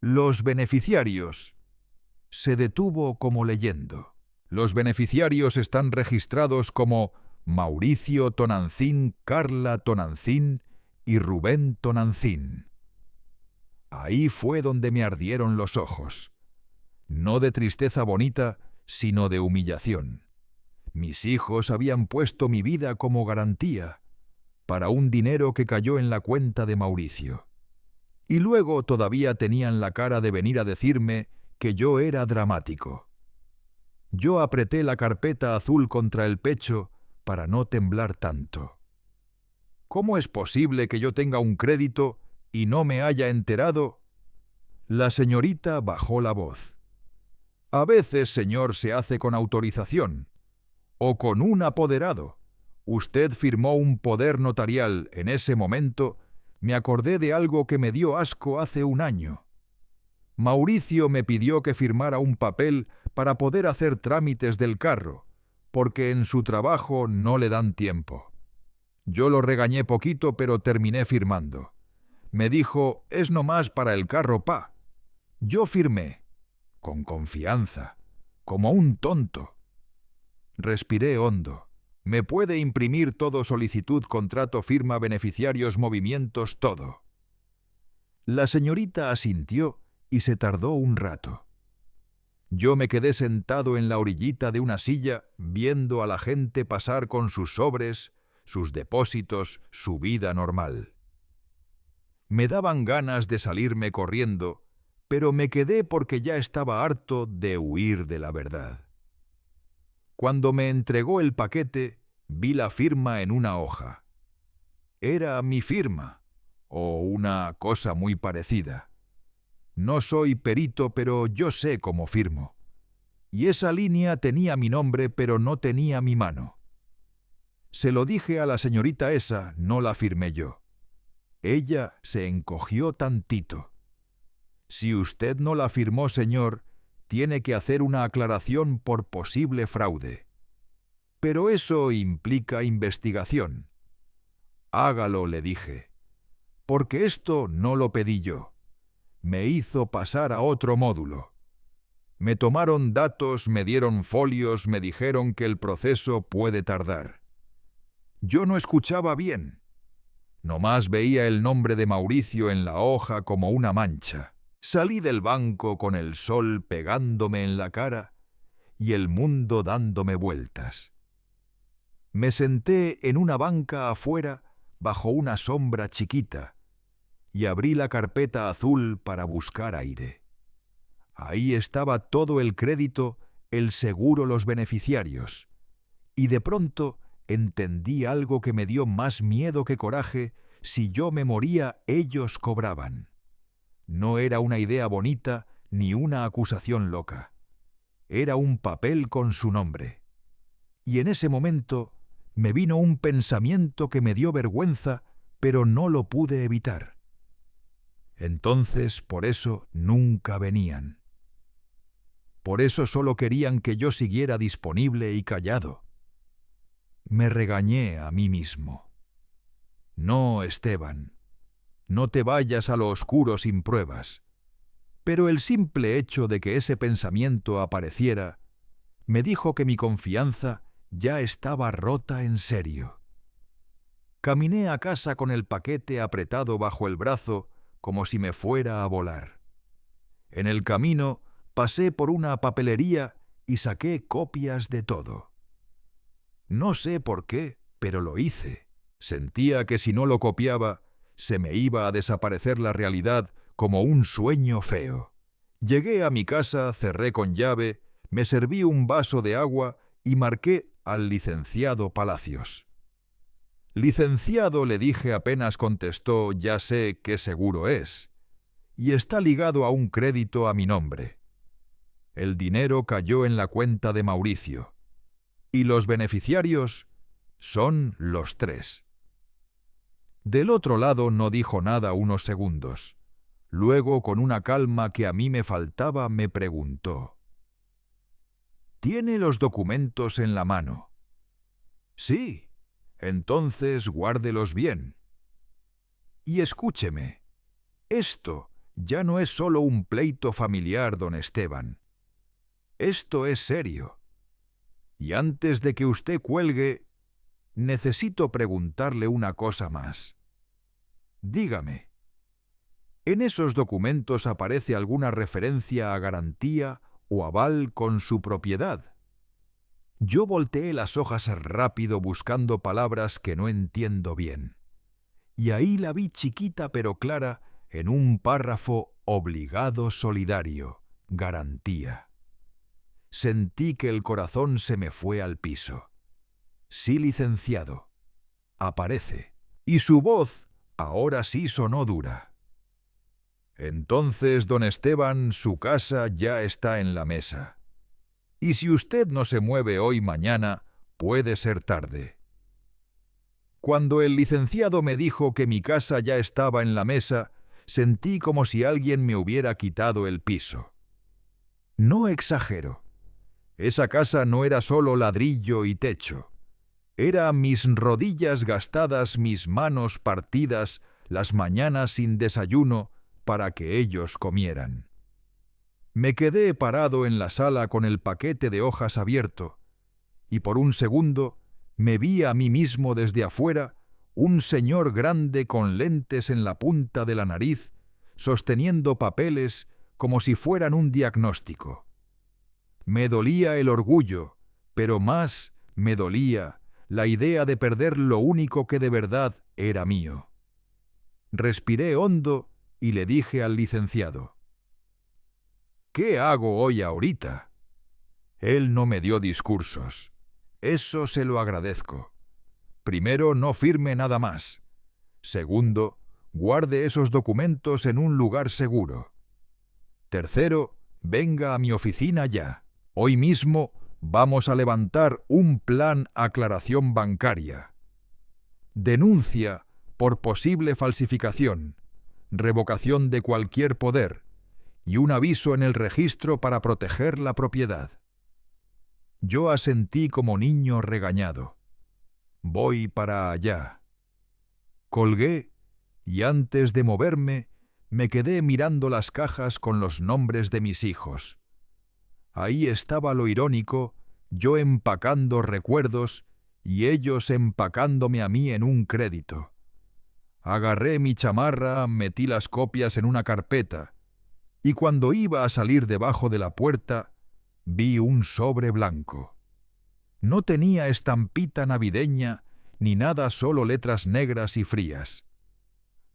A: Los beneficiarios. Se detuvo como leyendo. Los beneficiarios están registrados como Mauricio Tonancín, Carla Tonancín y Rubén Tonancín. Ahí fue donde me ardieron los ojos. No de tristeza bonita, sino de humillación. Mis hijos habían puesto mi vida como garantía para un dinero que cayó en la cuenta de Mauricio. Y luego todavía tenían la cara de venir a decirme que yo era dramático. Yo apreté la carpeta azul contra el pecho para no temblar tanto. ¿Cómo es posible que yo tenga un crédito y no me haya enterado? La señorita bajó la voz. A veces, señor, se hace con autorización o con un apoderado. Usted firmó un poder notarial en ese momento. Me acordé de algo que me dio asco hace un año. Mauricio me pidió que firmara un papel para poder hacer trámites del carro, porque en su trabajo no le dan tiempo. Yo lo regañé poquito, pero terminé firmando. Me dijo, es nomás para el carro, pa. Yo firmé, con confianza, como un tonto. Respiré hondo. Me puede imprimir todo: solicitud, contrato, firma, beneficiarios, movimientos, todo. La señorita asintió y se tardó un rato. Yo me quedé sentado en la orillita de una silla viendo a la gente pasar con sus sobres, sus depósitos, su vida normal. Me daban ganas de salirme corriendo, pero me quedé porque ya estaba harto de huir de la verdad. Cuando me entregó el paquete, vi la firma en una hoja. Era mi firma, o una cosa muy parecida. No soy perito, pero yo sé cómo firmo. Y esa línea tenía mi nombre, pero no tenía mi mano. Se lo dije a la señorita esa, no la firmé yo. Ella se encogió tantito. Si usted no la firmó, señor, tiene que hacer una aclaración por posible fraude. Pero eso implica investigación. Hágalo, le dije, porque esto no lo pedí yo. Me hizo pasar a otro módulo. Me tomaron datos, me dieron folios, me dijeron que el proceso puede tardar. Yo no escuchaba bien. Nomás veía el nombre de Mauricio en la hoja como una mancha. Salí del banco con el sol pegándome en la cara y el mundo dándome vueltas. Me senté en una banca afuera bajo una sombra chiquita y abrí la carpeta azul para buscar aire. Ahí estaba todo el crédito, el seguro, los beneficiarios. Y de pronto entendí algo que me dio más miedo que coraje. Si yo me moría, ellos cobraban. No era una idea bonita ni una acusación loca. Era un papel con su nombre. Y en ese momento me vino un pensamiento que me dio vergüenza, pero no lo pude evitar. Entonces, por eso, nunca venían. Por eso solo querían que yo siguiera disponible y callado. Me regañé a mí mismo. No, Esteban, no te vayas a lo oscuro sin pruebas. Pero el simple hecho de que ese pensamiento apareciera me dijo que mi confianza ya estaba rota en serio. Caminé a casa con el paquete apretado bajo el brazo como si me fuera a volar. En el camino pasé por una papelería y saqué copias de todo. No sé por qué, pero lo hice. Sentía que si no lo copiaba, se me iba a desaparecer la realidad como un sueño feo. Llegué a mi casa, cerré con llave, me serví un vaso de agua y marqué al licenciado Palacios. Licenciado, le dije apenas contestó, ya sé qué seguro es, y está ligado a un crédito a mi nombre. El dinero cayó en la cuenta de Mauricio, y los beneficiarios son los 3. Del otro lado no dijo nada unos segundos. Luego, con una calma que a mí me faltaba, me preguntó: ¿Tiene los documentos en la mano? Sí. Entonces guárdelos bien. Y escúcheme, esto ya no es solo un pleito familiar, don Esteban. Esto es serio. Y antes de que usted cuelgue, necesito preguntarle una cosa más. Dígame, ¿en esos documentos aparece alguna referencia a garantía o aval con su propiedad? Yo volteé las hojas rápido buscando palabras que no entiendo bien. Y ahí la vi chiquita pero clara en un párrafo: obligado solidario, garantía. Sentí que el corazón se me fue al piso. Sí, licenciado. Aparece. Y su voz ahora sí sonó dura. Entonces, don Esteban, su casa ya está en la mesa. Y si usted no se mueve hoy, mañana puede ser tarde. Cuando el licenciado me dijo que mi casa ya estaba en la mesa, sentí como si alguien me hubiera quitado el piso. No exagero. Esa casa no era solo ladrillo y techo. Era mis rodillas gastadas, mis manos partidas, las mañanas sin desayuno para que ellos comieran. Me quedé parado en la sala con el paquete de hojas abierto, y por un segundo me vi a mí mismo desde afuera, un señor grande con lentes en la punta de la nariz, sosteniendo papeles como si fueran un diagnóstico. Me dolía el orgullo, pero más me dolía la idea de perder lo único que de verdad era mío. Respiré hondo y le dije al licenciado: ¿qué hago hoy ahorita? Él no me dio discursos. Eso se lo agradezco. Primero, no firme nada más. Segundo, guarde esos documentos en un lugar seguro. Tercero, venga a mi oficina ya. Hoy mismo vamos a levantar un plan aclaración bancaria. Denuncia por posible falsificación, revocación de cualquier poder y un aviso en el registro para proteger la propiedad. Yo asentí como niño regañado. Voy para allá. Colgué y antes de moverme me quedé mirando las cajas con los nombres de mis hijos. Ahí estaba lo irónico, yo empacando recuerdos y ellos empacándome a mí en un crédito. Agarré mi chamarra, metí las copias en una carpeta y cuando iba a salir debajo de la puerta vi un sobre blanco. No tenía estampita navideña ni nada, solo letras negras y frías.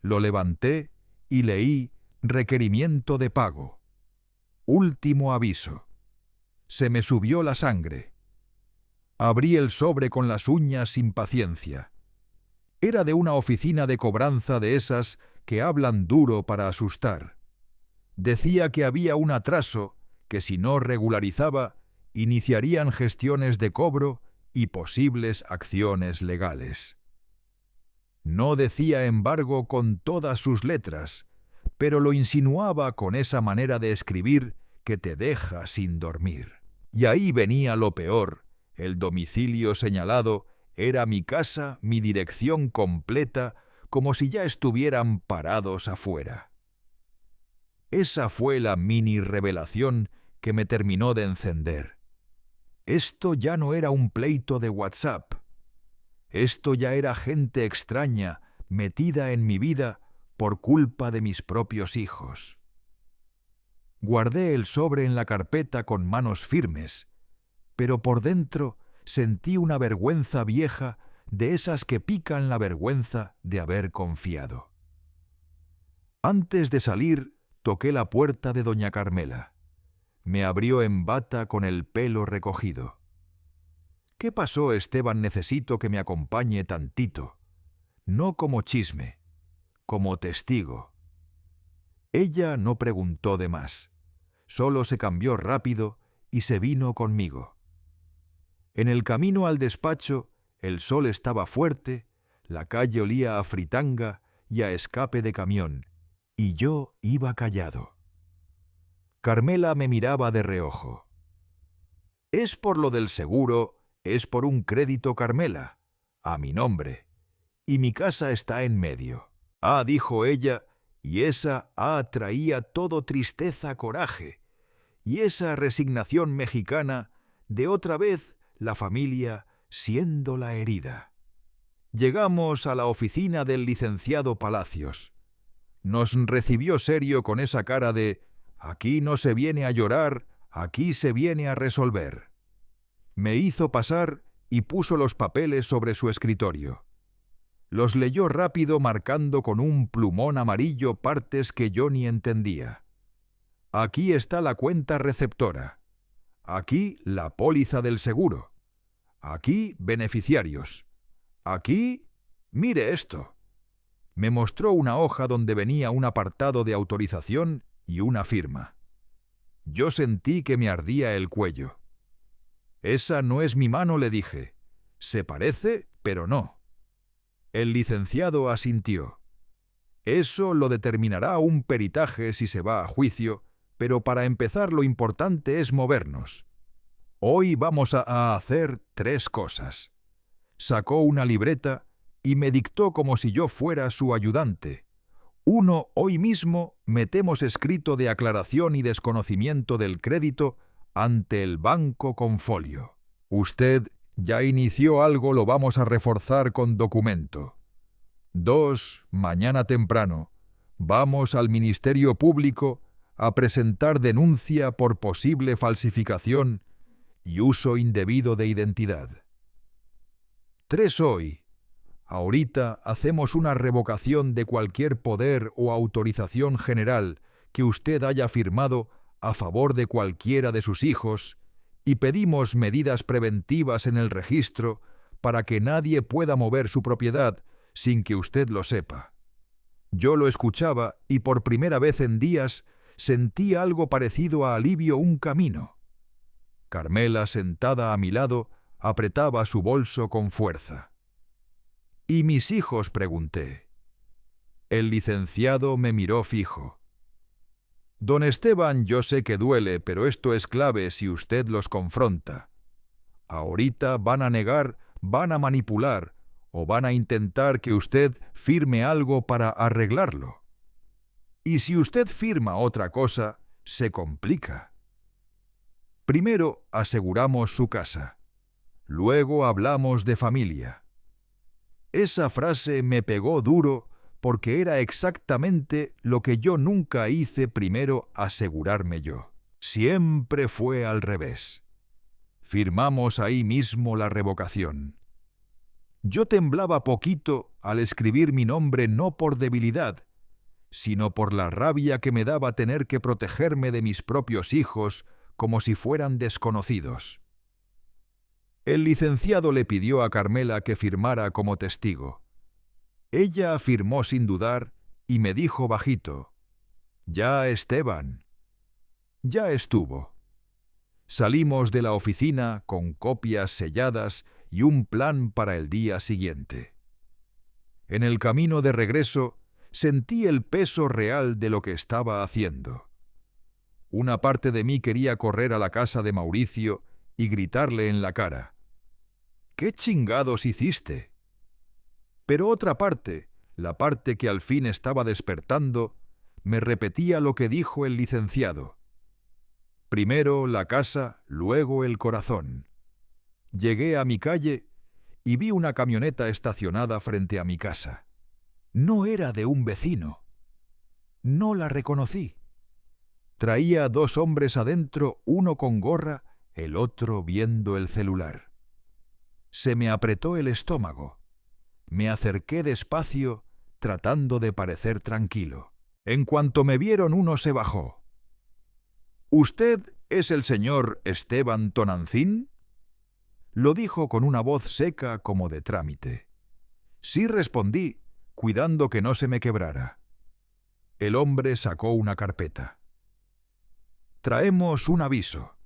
A: Lo levanté y leí: requerimiento de pago. Último aviso. Se me subió la sangre. Abrí el sobre con las uñas sin paciencia. Era de una oficina de cobranza de esas que hablan duro para asustar. Decía que había un atraso, que si no regularizaba, iniciarían gestiones de cobro y posibles acciones legales. No decía embargo con todas sus letras, pero lo insinuaba con esa manera de escribir que te deja sin dormir. Y ahí venía lo peor. El domicilio señalado era mi casa, mi dirección completa, como si ya estuvieran parados afuera. Esa fue la mini revelación que me terminó de encender. Esto ya no era un pleito de WhatsApp. Esto ya era gente extraña metida en mi vida por culpa de mis propios hijos. Guardé el sobre en la carpeta con manos firmes, pero por dentro sentí una vergüenza vieja de esas que pican la vergüenza de haber confiado. Antes de salir, toqué la puerta de doña Carmela. Me abrió en bata con el pelo recogido. «¿Qué pasó, Esteban? Necesito que me acompañe tantito. No como chisme, como testigo». Ella no preguntó de más. Solo se cambió rápido y se vino conmigo. En el camino al despacho, el sol estaba fuerte, la calle olía a fritanga y a escape de camión, y yo iba callado. Carmela me miraba de reojo. «¿Es por lo del seguro? Es por un crédito, Carmela, a mi nombre, y mi casa está en medio». «Ah», dijo ella, y esa traía todo tristeza, coraje, y esa resignación mexicana de otra vez la familia siendo la herida. Llegamos a la oficina del licenciado Palacios. Nos recibió serio con esa cara de «aquí no se viene a llorar, aquí se viene a resolver». Me hizo pasar y puso los papeles sobre su escritorio. Los leyó rápido, marcando con un plumón amarillo partes que yo ni entendía. «Aquí está la cuenta receptora. Aquí la póliza del seguro. Aquí beneficiarios. Aquí, mire esto». Me mostró una hoja donde venía un apartado de autorización y una firma. Yo sentí que me ardía el cuello. «Esa no es mi mano», le dije. «Se parece, pero no». El licenciado asintió. «Eso lo determinará un peritaje si se va a juicio, pero para empezar lo importante es movernos. Hoy vamos a hacer 3 cosas». Sacó una libreta y me dictó como si yo fuera su ayudante. 1, hoy mismo metemos escrito de aclaración y desconocimiento del crédito ante el banco con folio. Usted ya inició algo, lo vamos a reforzar con documento. 2, mañana temprano, vamos al Ministerio Público a presentar denuncia por posible falsificación y uso indebido de identidad. 3, hoy. Ahorita hacemos una revocación de cualquier poder o autorización general que usted haya firmado a favor de cualquiera de sus hijos y pedimos medidas preventivas en el registro para que nadie pueda mover su propiedad sin que usted lo sepa. Yo lo escuchaba y por primera vez en días sentí algo parecido a alivio, un camino. Carmela, sentada a mi lado, apretaba su bolso con fuerza. «¿Y mis hijos?», pregunté. El licenciado me miró fijo. «Don Esteban, yo sé que duele, pero esto es clave si usted los confronta. Ahorita van a negar, van a manipular, o van a intentar que usted firme algo para arreglarlo. Y si usted firma otra cosa, se complica. Primero aseguramos su casa. Luego hablamos de familia». Esa frase me pegó duro porque era exactamente lo que yo nunca hice primero asegurarme yo. Siempre fue al revés. Firmamos ahí mismo la revocación. Yo temblaba poquito al escribir mi nombre no por debilidad, sino por la rabia que me daba tener que protegerme de mis propios hijos como si fueran desconocidos. El licenciado le pidió a Carmela que firmara como testigo. Ella firmó sin dudar y me dijo bajito: «Ya, Esteban». Ya estuvo. Salimos de la oficina con copias selladas y un plan para el día siguiente. En el camino de regreso sentí el peso real de lo que estaba haciendo. Una parte de mí quería correr a la casa de Mauricio y gritarle en la cara: «¿Qué chingados hiciste?». Pero otra parte, la parte que al fin estaba despertando, me repetía lo que dijo el licenciado: primero la casa, luego el corazón. Llegué a mi calle y vi una camioneta estacionada frente a mi casa. No era de un vecino. No la reconocí. Traía 2 hombres adentro, uno con gorra, el otro viendo el celular. Se me apretó el estómago. Me acerqué despacio, tratando de parecer tranquilo. En cuanto me vieron, uno se bajó. «¿Usted es el señor Esteban Tonancín?», lo dijo con una voz seca como de trámite. Sí, respondí, cuidando que no se me quebrara. El hombre sacó una carpeta. «Traemos un aviso.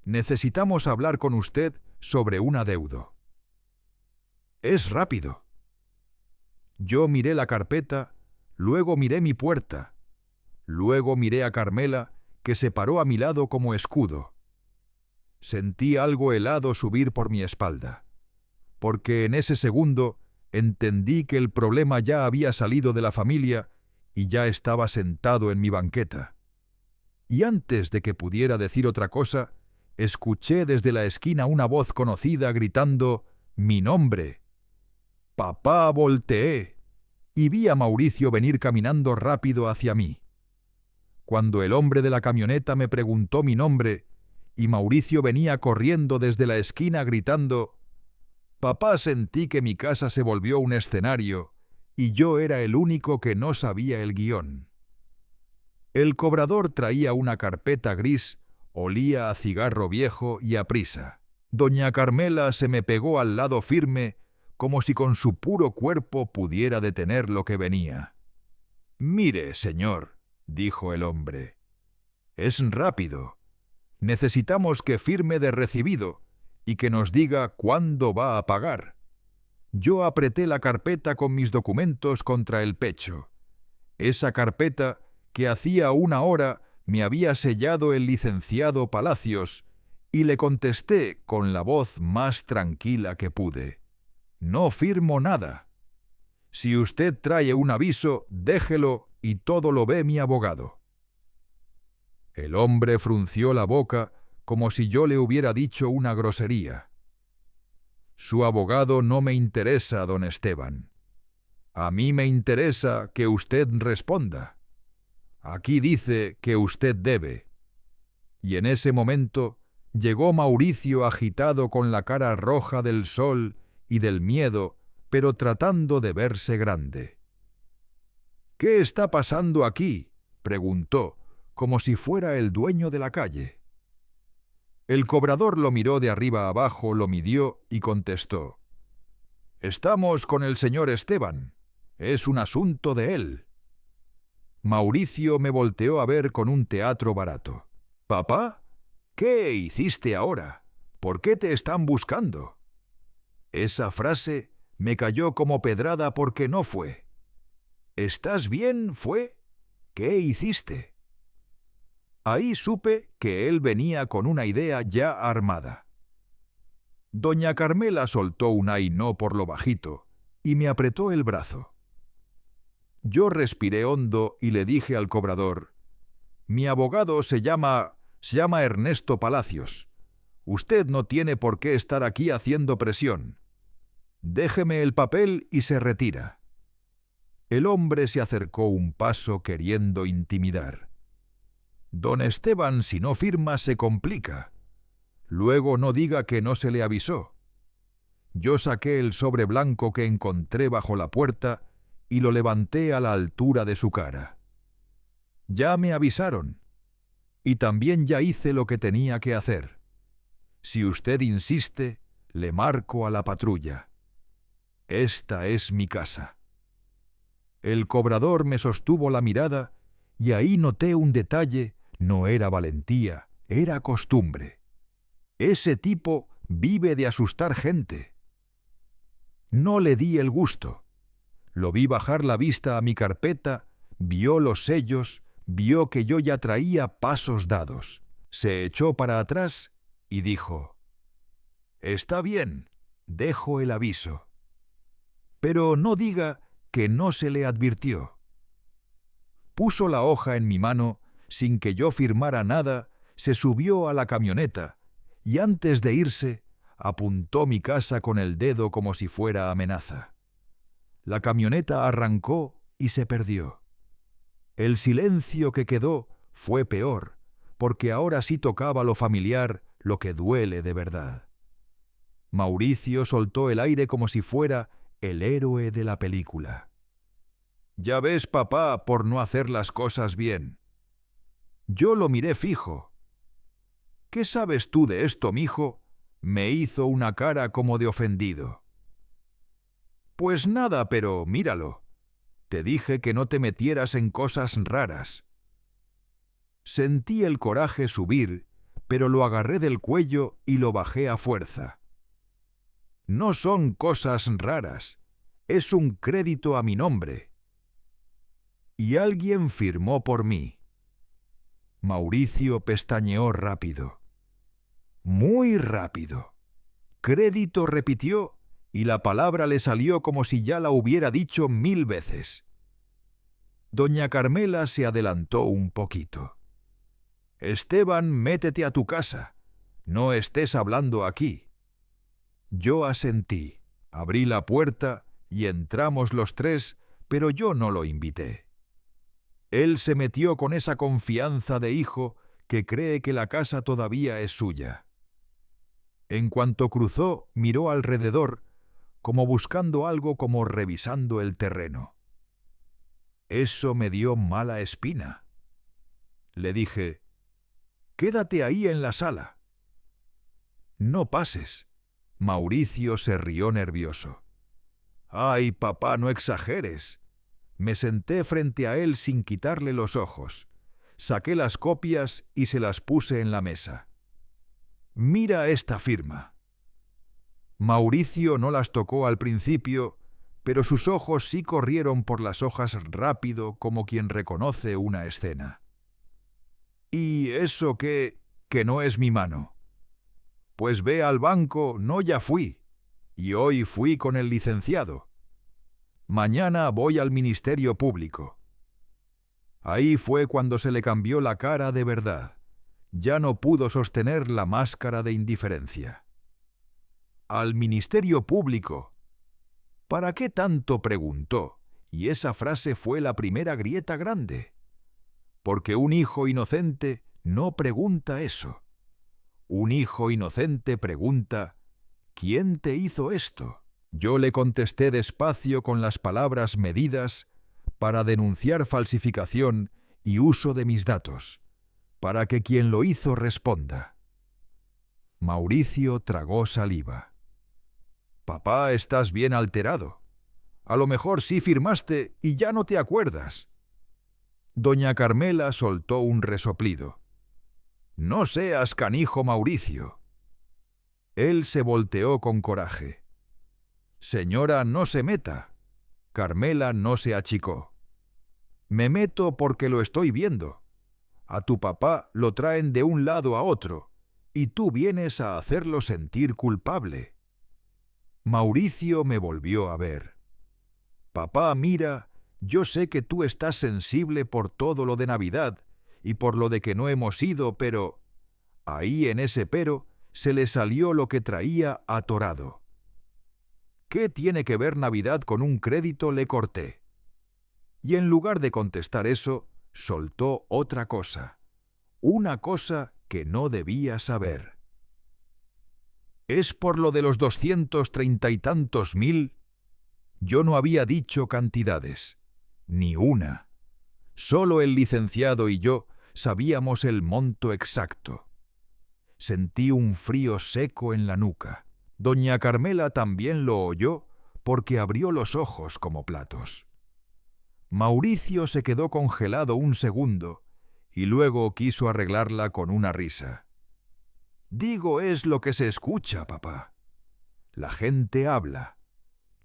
A: Necesitamos hablar con usted sobre un adeudo». «Es rápido». Yo miré la carpeta, luego miré mi puerta, luego miré a Carmela, que se paró a mi lado como escudo. Sentí algo helado subir por mi espalda, porque en ese segundo entendí que el problema ya había salido de la familia y ya estaba sentado en mi banqueta. Y antes de que pudiera decir otra cosa, escuché desde la esquina una voz conocida gritando mi nombre. «Papá», volteé y vi a Mauricio venir caminando rápido hacia mí. Cuando el hombre de la camioneta me preguntó mi nombre y Mauricio venía corriendo desde la esquina gritando «Papá», sentí que mi casa se volvió un escenario y yo era el único que no sabía el guión. El cobrador traía una carpeta gris, olía a cigarro viejo y a prisa. Doña Carmela se me pegó al lado firme, como si con su puro cuerpo pudiera detener lo que venía. «Mire, señor», dijo el hombre, «es rápido. Necesitamos que firme de recibido y que nos diga cuándo va a pagar». Yo apreté la carpeta con mis documentos contra el pecho. Esa carpeta que hacía 1 hora me había sellado el licenciado Palacios, y le contesté con la voz más tranquila que pude: «No firmo nada. Si usted trae un aviso, déjelo y todo lo ve mi abogado». El hombre frunció la boca como si yo le hubiera dicho una grosería. «Su abogado no me interesa, don Esteban. A mí me interesa que usted responda. Aquí dice que usted debe». Y en ese momento llegó Mauricio agitado con la cara roja del sol y del miedo, pero tratando de verse grande. «¿Qué está pasando aquí?», preguntó, como si fuera el dueño de la calle. El cobrador lo miró de arriba abajo, lo midió y contestó: «Estamos con el señor Esteban. Es un asunto de él». Mauricio me volteó a ver con un teatro barato. «¿Papá? ¿Qué hiciste ahora? ¿Por qué te están buscando?». Esa frase me cayó como pedrada porque no fue. «¿Estás bien?», fue. «¿Qué hiciste?». Ahí supe que él venía con una idea ya armada. Doña Carmela soltó un «ay no» por lo bajito y me apretó el brazo. Yo respiré hondo y le dije al cobrador: «Mi abogado se llama Ernesto Palacios. Usted no tiene por qué estar aquí haciendo presión. Déjeme el papel y se retira». El hombre se acercó un paso queriendo intimidar. «Don Esteban, si no firma, se complica. Luego no diga que no se le avisó». Yo saqué el sobre blanco que encontré bajo la puerta y lo levanté a la altura de su cara. «Ya me avisaron. Y también ya hice lo que tenía que hacer. Si usted insiste, le marco a la patrulla. Esta es mi casa». El cobrador me sostuvo la mirada y ahí noté un detalle. No era valentía, era costumbre. Ese tipo vive de asustar gente. No le di el gusto. Lo vi bajar la vista a mi carpeta, vio los sellos, vio que yo ya traía pasos dados, se echó para atrás y dijo: «Está bien, dejo el aviso. Pero no diga que no se le advirtió». Puso la hoja en mi mano sin que yo firmara nada, se subió a la camioneta y antes de irse apuntó mi casa con el dedo como si fuera amenaza. La camioneta arrancó y se perdió. El silencio que quedó fue peor, porque ahora sí tocaba lo familiar, lo que duele de verdad. Mauricio soltó el aire como si fuera el héroe de la película. «Ya ves, papá, por no hacer las cosas bien». Yo lo miré fijo. «¿Qué sabes tú de esto, mijo?», me hizo una cara como de ofendido. «Pues nada, pero míralo. Te dije que no te metieras en cosas raras». Sentí el coraje subir, pero lo agarré del cuello y lo bajé a fuerza. «No son cosas raras, es un crédito a mi nombre». Y alguien firmó por mí. Mauricio pestañeó rápido. Muy rápido. Crédito repitió y la palabra le salió como si ya la hubiera dicho 1000 veces. Doña Carmela se adelantó un poquito. «Esteban, métete a tu casa. No estés hablando aquí». Yo asentí, abrí la puerta y entramos los tres, pero yo no lo invité. Él se metió con esa confianza de hijo que cree que la casa todavía es suya. En cuanto cruzó, miró alrededor, como buscando algo, como revisando el terreno. Eso me dio mala espina. Le dije: «Quédate ahí en la sala». «No pases». Mauricio se rió nervioso. «Ay, papá, no exageres». Me senté frente a él sin quitarle los ojos. Saqué las copias y se las puse en la mesa. «Mira esta firma». Mauricio no las tocó al principio, pero sus ojos sí corrieron por las hojas rápido como quien reconoce una escena. «¿Y eso qué? Que no es mi mano». «Pues ve al banco, no ya fui. Y hoy fui con el licenciado. Mañana voy al Ministerio Público». Ahí fue cuando se le cambió la cara de verdad. Ya no pudo sostener la máscara de indiferencia. «¿Al Ministerio Público? ¿Para qué tanto?», preguntó, y esa frase fue la primera grieta grande. Porque un hijo inocente no pregunta eso. Un hijo inocente pregunta: «¿Quién te hizo esto?». Yo le contesté despacio con las palabras medidas para denunciar falsificación y uso de mis datos, para que quien lo hizo responda. Mauricio tragó saliva. «Papá, estás bien alterado. A lo mejor sí firmaste y ya no te acuerdas». Doña Carmela soltó un resoplido. «No seas canijo, Mauricio». Él se volteó con coraje. «Señora, no se meta». Carmela no se achicó. «Me meto porque lo estoy viendo. A tu papá lo traen de un lado a otro, y tú vienes a hacerlo sentir culpable». Mauricio me volvió a ver. «Papá, mira, yo sé que tú estás sensible por todo lo de Navidad y por lo de que no hemos ido, pero...». Ahí en ese pero se le salió lo que traía atorado. «¿Qué tiene que ver Navidad con un crédito?», le corté. Y en lugar de contestar eso, soltó otra cosa. Una cosa que no debía saber. «¿Es por lo de los 230 y tantos mil?» Yo no había dicho cantidades. Ni una. Solo el licenciado y yo sabíamos el monto exacto. Sentí un frío seco en la nuca. Doña Carmela también lo oyó porque abrió los ojos como platos. Mauricio se quedó congelado un segundo y luego quiso arreglarla con una risa. «Digo, es lo que se escucha, papá. La gente habla.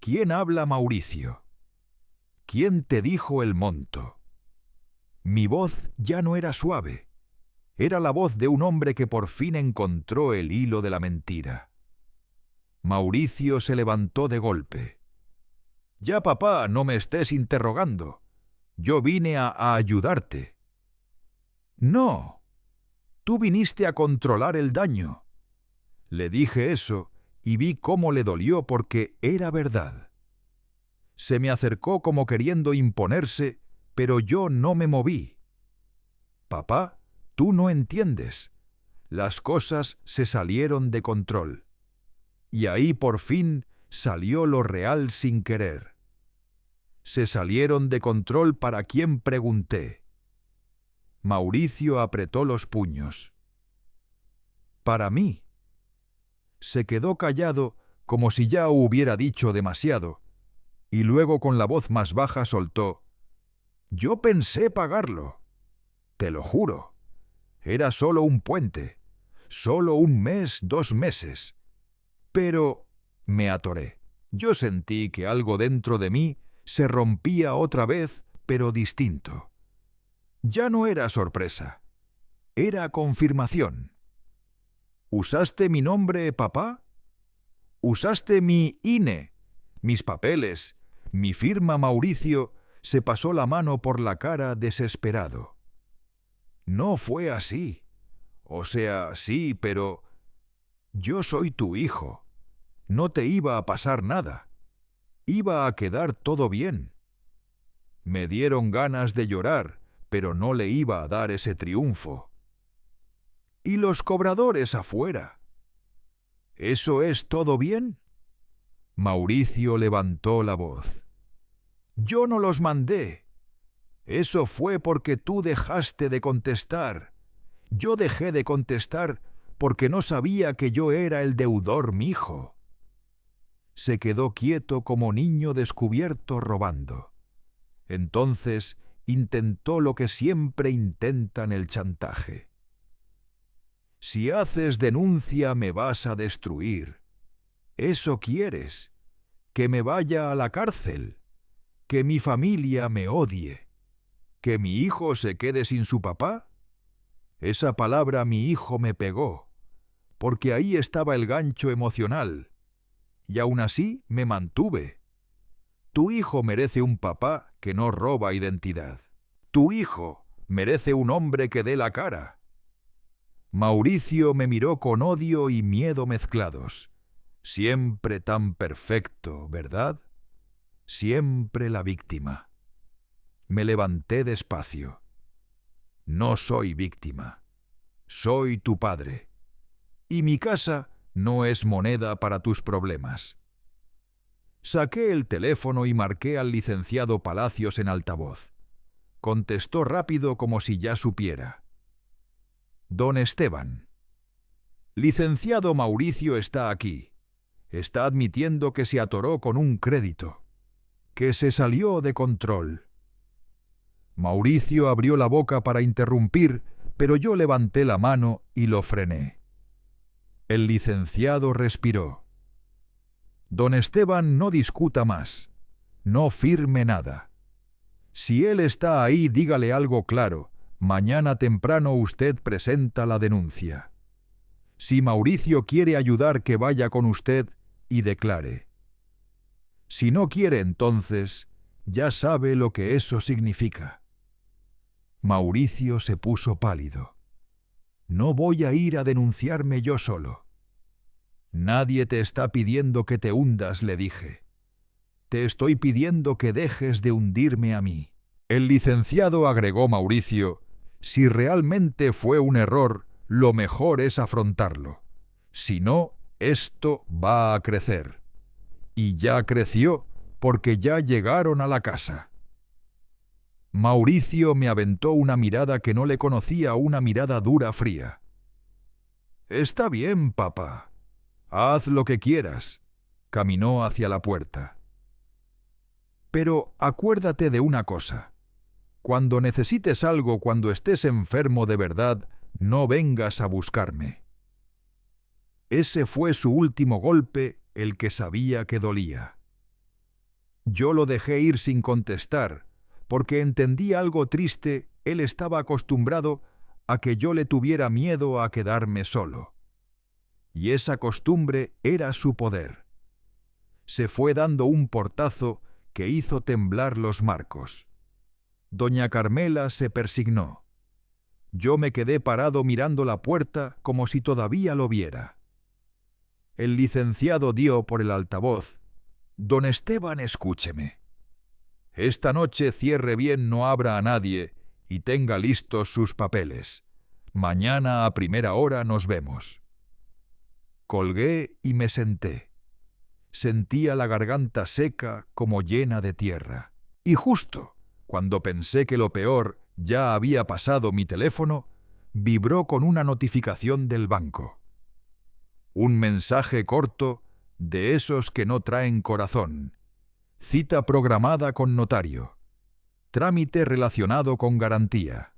A: ¿Quién habla, Mauricio? ¿Quién te dijo el monto? Mi voz ya no era suave. Era la voz de un hombre que por fin encontró el hilo de la mentira. Mauricio se levantó de golpe. «Ya, papá, no me estés interrogando. Yo vine a ayudarte». «No, tú viniste a controlar el daño». Le dije eso y vi cómo le dolió porque era verdad. Se me acercó como queriendo imponerse, pero yo no me moví. «Papá, tú no entiendes. Las cosas se salieron de control». Y ahí por fin salió lo real sin querer. Se salieron de control para quien pregunté. Mauricio apretó los puños. «Para mí». Se quedó callado como si ya hubiera dicho demasiado, y luego con la voz más baja soltó: «Yo pensé pagarlo. Te lo juro. Era solo un puente. Solo 1 mes, 2 meses. Pero me atoré. Yo sentí que algo dentro de mí se rompía otra vez, pero distinto. Ya no era sorpresa. Era confirmación. «¿Usaste mi nombre, papá? ¿Usaste mi INE, mis papeles, mi firma?» Mauricio se pasó la mano por la cara desesperado. «No fue así. O sea, sí, pero yo soy tu hijo. No te iba a pasar nada. Iba a quedar todo bien». Me dieron ganas de llorar, pero no le iba a dar ese triunfo. «¿Y los cobradores afuera? ¿Eso es todo bien?» Mauricio levantó la voz. «Yo no los mandé. Eso fue porque tú dejaste de contestar. Yo dejé de contestar porque no sabía que yo era el deudor, mijo». Se quedó quieto como niño descubierto robando. Entonces intentó lo que siempre intentan: el chantaje. «Si haces denuncia me vas a destruir. ¿Eso quieres? ¿Que me vaya a la cárcel? ¿Que mi familia me odie? ¿Que mi hijo se quede sin su papá?» Esa palabra «mi hijo» me pegó, porque ahí estaba el gancho emocional. Y aún así me mantuve. Tu hijo merece un papá que no roba identidad. Tu hijo merece un hombre que dé la cara. Mauricio me miró con odio y miedo mezclados. Siempre tan perfecto, ¿verdad? Siempre la víctima. Me levanté despacio. No soy víctima. Soy tu padre. Y mi casa no es moneda para tus problemas. Saqué el teléfono y marqué al licenciado Palacios en altavoz. Contestó rápido como si ya supiera. «Don Esteban. Licenciado Mauricio está aquí. Está admitiendo que se atoró con un crédito. Que se salió de control». Mauricio abrió la boca para interrumpir, pero yo levanté la mano y lo frené. El licenciado respiró. «Don Esteban, no discuta más. No firme nada. Si él está ahí, dígale algo claro. Mañana temprano usted presenta la denuncia. Si Mauricio quiere ayudar, que vaya con usted y declare. Si no quiere, entonces ya sabe lo que eso significa». Mauricio se puso pálido. «No voy a ir a denunciarme yo solo». «Nadie te está pidiendo que te hundas», le dije. «Te estoy pidiendo que dejes de hundirme a mí». El licenciado, agregó Mauricio, «si realmente fue un error, lo mejor es afrontarlo. Si no, esto va a crecer». Y ya creció, porque ya llegaron a la casa. Mauricio me aventó una mirada que no le conocía, una mirada dura, fría. «Está bien, papá. Haz lo que quieras». Caminó hacia la puerta. «Pero acuérdate de una cosa. Cuando necesites algo, cuando estés enfermo de verdad, no vengas a buscarme». Ese fue su último golpe, el que sabía que dolía. Yo lo dejé ir sin contestar, porque entendí algo triste él estaba acostumbrado a que yo le tuviera miedo a quedarme solo. Y esa costumbre era su poder. Se fue dando un portazo que hizo temblar los marcos. Doña Carmela se persignó. Yo me quedé parado mirando la puerta como si todavía lo viera. El licenciado dio por el altavoz: «Don Esteban, escúcheme. Esta noche cierre bien, no abra a nadie y tenga listos sus papeles. Mañana a primera hora nos vemos». Colgué y me senté. Sentía la garganta seca como llena de tierra. Y justo cuando pensé que lo peor ya había pasado, mi teléfono vibró con una notificación del banco. Un mensaje corto de esos que no traen corazón. Cita programada con notario. Trámite relacionado con garantía.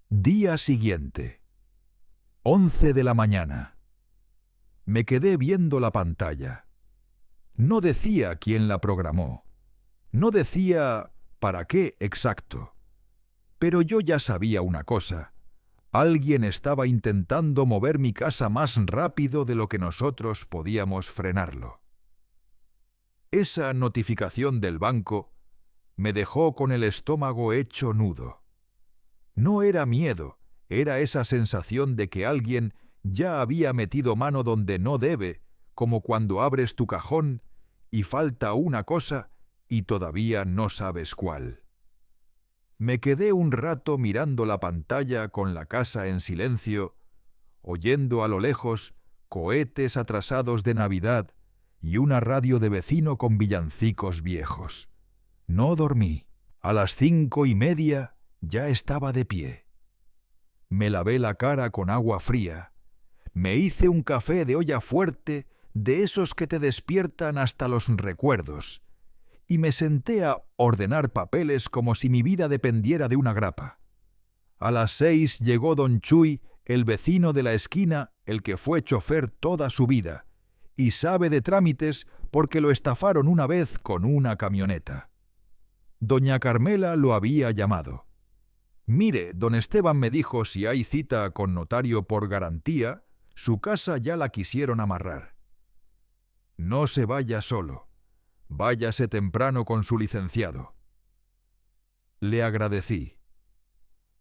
A: Día siguiente. 11 de la mañana. Me quedé viendo la pantalla. No decía quién la programó. No decía para qué exacto. Pero yo ya sabía una cosa. Alguien estaba intentando mover mi casa más rápido de lo que nosotros podíamos frenarlo. Esa notificación del banco me dejó con el estómago hecho nudo. No era miedo, era esa sensación de que alguien ya había metido mano donde no debe, como cuando abres tu cajón y falta una cosa y todavía no sabes cuál. Me quedé un rato mirando la pantalla con la casa en silencio, oyendo a lo lejos cohetes atrasados de Navidad y una radio de vecino con villancicos viejos. No dormí. A las 5:30 ya estaba de pie. Me lavé la cara con agua fría. Me hice un café de olla fuerte, de esos que te despiertan hasta los recuerdos, y me senté a ordenar papeles como si mi vida dependiera de una grapa. A las 6 llegó don Chuy, el vecino de la esquina, el que fue chofer toda su vida, y sabe de trámites porque lo estafaron una vez con una camioneta. Doña Carmela lo había llamado. «Mire, don Esteban me dijo si hay cita con notario por garantía, su casa ya la quisieron amarrar». «No se vaya solo. Váyase temprano con su licenciado». Le agradecí.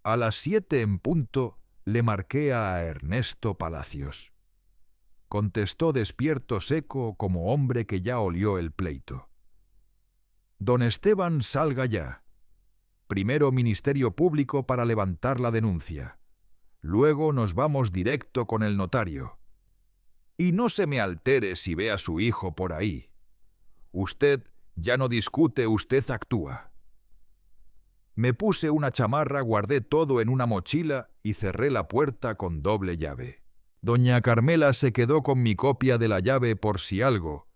A: A las 7 en punto le marqué a Ernesto Palacios. Contestó despierto, seco, como hombre que ya olió el pleito. «Don Esteban, salga ya. Primero Ministerio Público para levantar la denuncia. Luego nos vamos directo con el notario. Y no se me altere si ve a su hijo por ahí. Usted ya no discute, usted actúa». Me puse una chamarra, guardé todo en una mochila y cerré la puerta con doble llave. Doña Carmela se quedó con mi copia de la llave por si algo,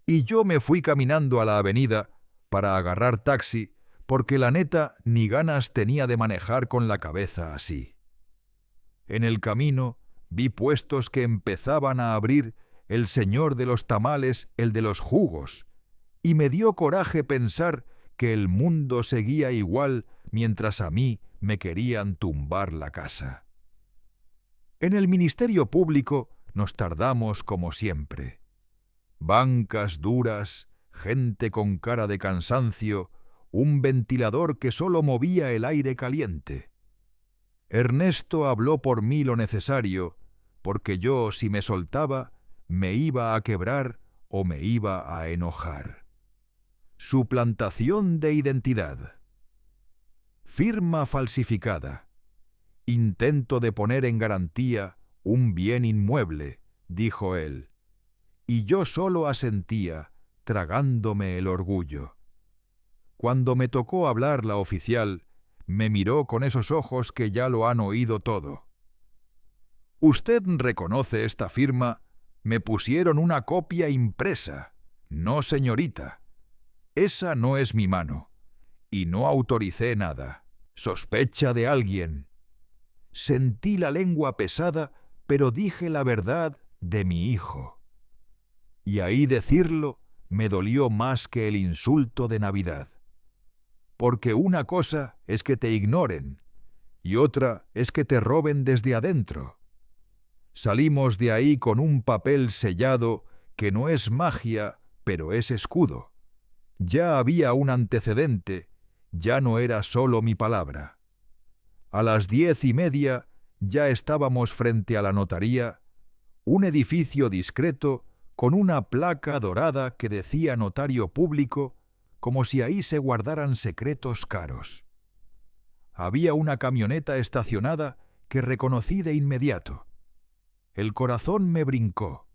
A: y yo me fui caminando a la avenida para agarrar taxi, porque la neta ni ganas tenía de manejar con la cabeza así. En el camino vi puestos que empezaban a abrir, el señor de los tamales, el de los jugos, y me dio coraje pensar que el mundo seguía igual mientras a mí me querían tumbar la casa. En el Ministerio Público nos tardamos como siempre. Bancas duras, gente con cara de cansancio, un ventilador que solo movía el aire caliente. Ernesto habló por mí lo necesario, porque yo, si me soltaba, me iba a quebrar o me iba a enojar. Suplantación de identidad. Firma falsificada. Intento de poner en garantía un bien inmueble, dijo él, y yo solo asentía, tragándome el orgullo. Cuando me tocó hablar la oficial, me miró con esos ojos que ya lo han oído todo. «¿Usted reconoce esta firma? Me pusieron una copia impresa. No, señorita. Esa no es mi mano. Y no autoricé nada. ¿Sospecha de alguien?» Sentí la lengua pesada, pero dije la verdad de mi hijo. Y ahí decirlo me dolió más que el insulto de Navidad. porque una cosa es que te ignoren y otra es que te roben desde adentro. Salimos de ahí con un papel sellado que no es magia, pero es escudo. Ya había un antecedente, ya no era solo mi palabra. A las 10:30 ya estábamos frente a la notaría, un edificio discreto con una placa dorada que decía notario público, como si ahí se guardaran secretos caros. Había una camioneta estacionada que reconocí de inmediato. El corazón me brincó.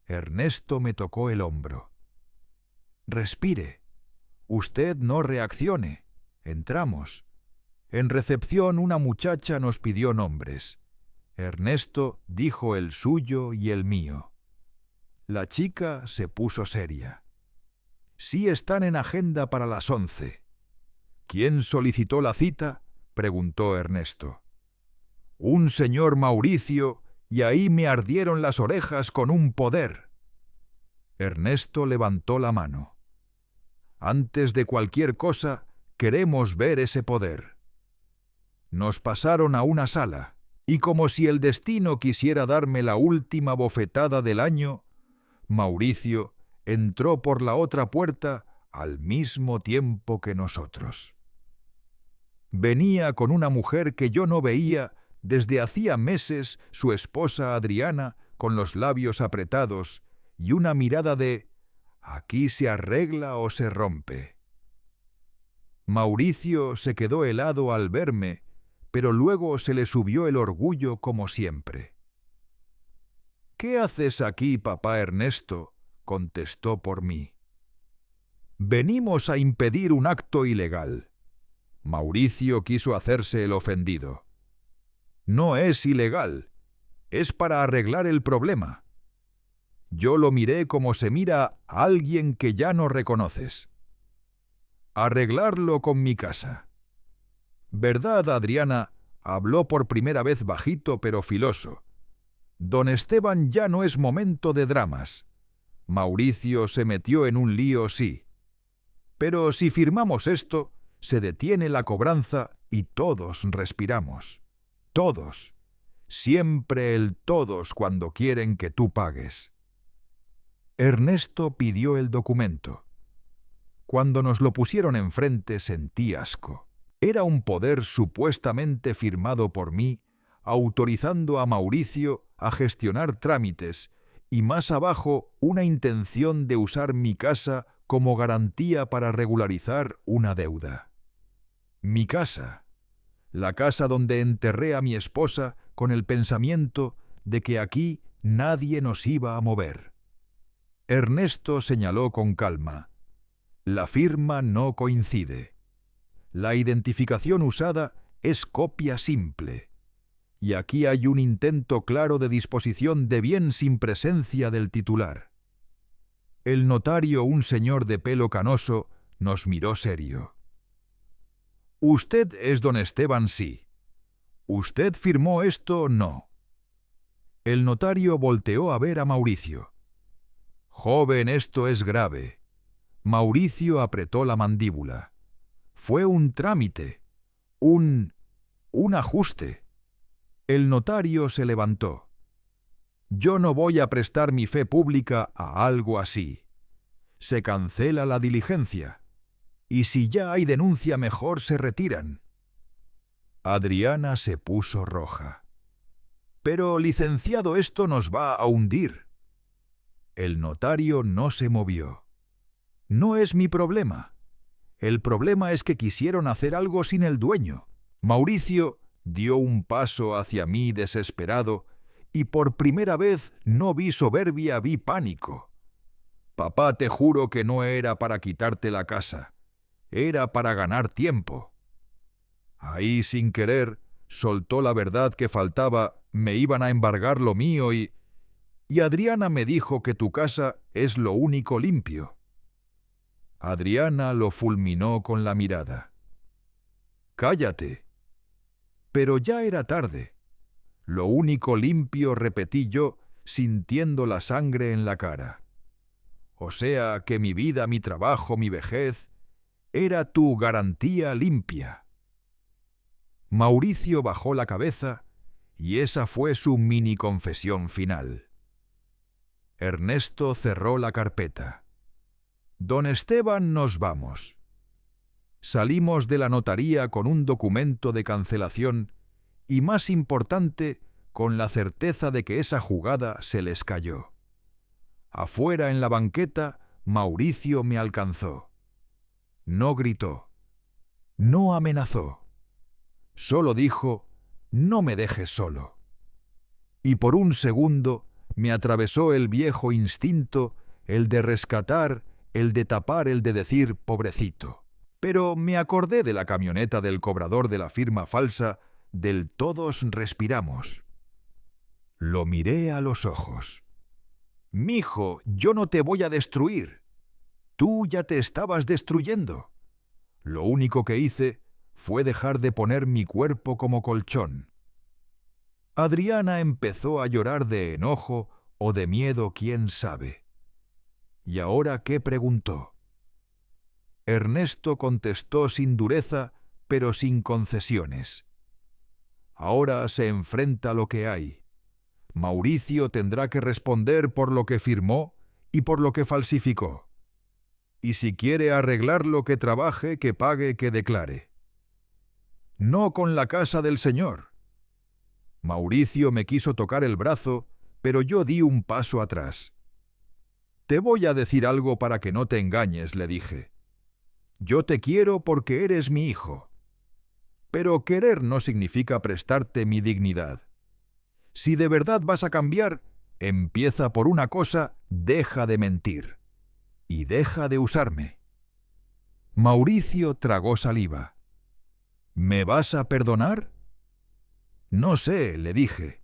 A: Ernesto me tocó el hombro. «Respire. Usted no reaccione. Entramos». En recepción una muchacha nos pidió nombres. Ernesto dijo el suyo y el mío. La chica se puso seria. «Sí están en agenda para las 11». «¿Quién solicitó la cita?», preguntó Ernesto. «Un señor Mauricio, y ahí me ardieron las orejas con un poder». Ernesto levantó la mano. «Antes de cualquier cosa, queremos ver ese poder». Nos pasaron a una sala, y como si el destino quisiera darme la última bofetada del año, Mauricio entró por la otra puerta al mismo tiempo que nosotros. Venía con una mujer que yo no veía desde hacía meses, su esposa Adriana, con los labios apretados y una mirada de «aquí se arregla o se rompe». Mauricio se quedó helado al verme, pero luego se le subió el orgullo como siempre. «¿Qué haces aquí, papá Ernesto?», contestó por mí. «Venimos a impedir un acto ilegal». Mauricio quiso hacerse el ofendido. «No es ilegal, es para arreglar el problema». Yo lo miré como se mira a alguien que ya no reconoces. «Arreglarlo con mi casa». «¿Verdad, Adriana?», habló por primera vez bajito pero filoso. «Don Esteban, ya no es momento de dramas. Mauricio se metió en un lío, sí. Pero si firmamos esto, se detiene la cobranza y todos respiramos. Todos. Siempre el todos cuando quieren que tú pagues». Ernesto pidió el documento. Cuando nos lo pusieron enfrente sentí asco. Era un poder supuestamente firmado por mí, autorizando a Mauricio a gestionar trámites y más abajo una intención de usar mi casa como garantía para regularizar una deuda. Mi casa, la casa donde enterré a mi esposa con el pensamiento de que aquí nadie nos iba a mover. Ernesto señaló con calma: «La firma no coincide. La identificación usada es copia simple. Y aquí hay un intento claro de disposición de bien sin presencia del titular». El notario, un señor de pelo canoso, nos miró serio. «Usted es don Esteban, sí. ¿Usted firmó esto? No». El notario volteó a ver a Mauricio. «Joven, esto es grave». Mauricio apretó la mandíbula. «Fue un trámite, un ajuste». El notario se levantó. «Yo no voy a prestar mi fe pública a algo así. Se cancela la diligencia. Y si ya hay denuncia, mejor se retiran». Adriana se puso roja. «Pero, licenciado, esto nos va a hundir». El notario no se movió. «No es mi problema. El problema es que quisieron hacer algo sin el dueño». Mauricio dio un paso hacia mí desesperado y por primera vez no vi soberbia, vi pánico. «Papá, te juro que no era para quitarte la casa. Era para ganar tiempo». Ahí, sin querer, soltó la verdad que faltaba, me iban a embargar lo mío y Adriana me dijo que tu casa es lo único limpio. Adriana lo fulminó con la mirada. «Cállate». Pero ya era tarde. «Lo único limpio», repetí yo, sintiendo la sangre en la cara. «O sea que mi vida, mi trabajo, mi vejez, Era tu garantía limpia. Mauricio bajó la cabeza y esa fue su mini confesión final. Ernesto cerró la carpeta. Don Esteban, nos vamos. Salimos de la notaría con un documento de cancelación y, más importante, con la certeza de que esa jugada se les cayó. Afuera en la banqueta, Mauricio me alcanzó. No gritó, no amenazó. Solo dijo: «No me dejes solo». Y por un segundo me atravesó el viejo instinto, el de rescatar, el de tapar, el de decir «pobrecito». Pero me acordé de la camioneta del cobrador de la firma falsa, del «todos respiramos». Lo miré a los ojos. «Mijo, yo no te voy a destruir. Tú ya te estabas destruyendo». Lo único que hice fue dejar de poner mi cuerpo como colchón. Adriana empezó a llorar de enojo o de miedo, quién sabe. ¿Y ahora qué?, preguntó. Ernesto contestó sin dureza, pero sin concesiones. Ahora se enfrenta lo que hay. Mauricio tendrá que responder por lo que firmó y por lo que falsificó. Y si quiere arreglarlo, que trabaje, que pague, que declare. No con la casa del señor. Mauricio me quiso tocar el brazo, pero yo di un paso atrás. Te voy a decir algo para que no te engañes, le dije. Yo te quiero porque eres mi hijo. Pero querer no significa prestarte mi dignidad. Si de verdad vas a cambiar, empieza por una cosa: deja de mentir. Y deja de usarme. Mauricio tragó saliva. ¿Me vas a perdonar? No sé, le dije.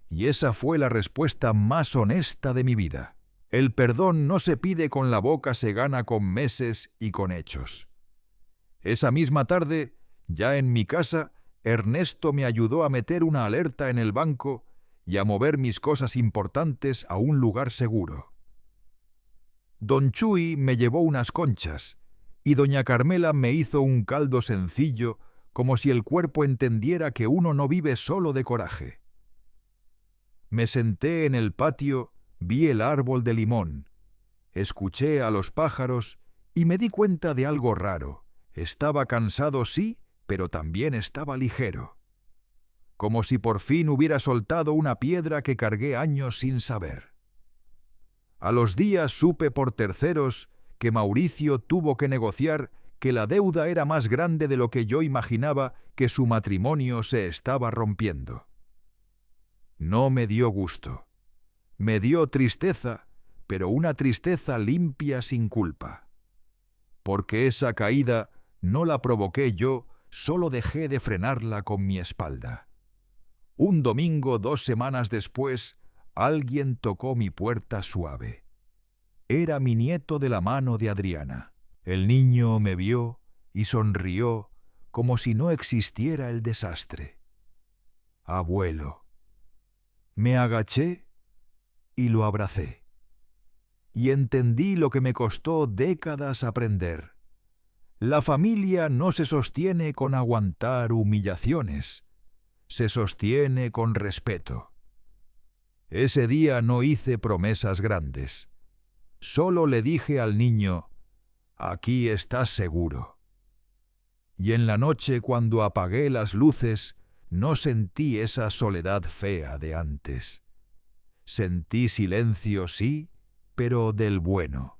A: Y esa fue la respuesta más honesta de mi vida. El perdón no se pide con la boca, se gana con meses y con hechos. Esa misma tarde, ya en mi casa, Ernesto me ayudó a meter una alerta en el banco y a mover mis cosas importantes a un lugar seguro. Don Chuy me llevó unas conchas y doña Carmela me hizo un caldo sencillo, como si el cuerpo entendiera que uno no vive solo de coraje. Me senté en el patio, vi el árbol de limón, escuché a los pájaros y me di cuenta de algo raro. Estaba cansado, sí, pero también estaba ligero. Como si por fin hubiera soltado una piedra que cargué años sin saber. A los días supe por terceros que Mauricio tuvo que negociar que la deuda era más grande de lo que yo imaginaba, que su matrimonio se estaba rompiendo. No me dio gusto. Me dio tristeza, pero una tristeza limpia, sin culpa. Porque esa caída no la provoqué yo, solo dejé de frenarla con mi espalda. Un domingo, 2 semanas después, alguien tocó mi puerta suave. Era mi nieto de la mano de Adriana. El niño me vio y sonrió como si no existiera el desastre. «Abuelo». Me agaché y lo abracé. Y entendí lo que me costó décadas aprender. La familia no se sostiene con aguantar humillaciones, se sostiene con respeto. Ese día no hice promesas grandes. Solo le dije al niño: «Aquí estás seguro». Y en la noche, cuando apagué las luces, no sentí esa soledad fea de antes. Sentí silencio, sí, pero del bueno.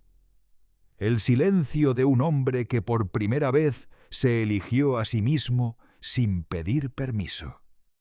A: El silencio de un hombre que por primera vez se eligió a sí mismo sin pedir permiso.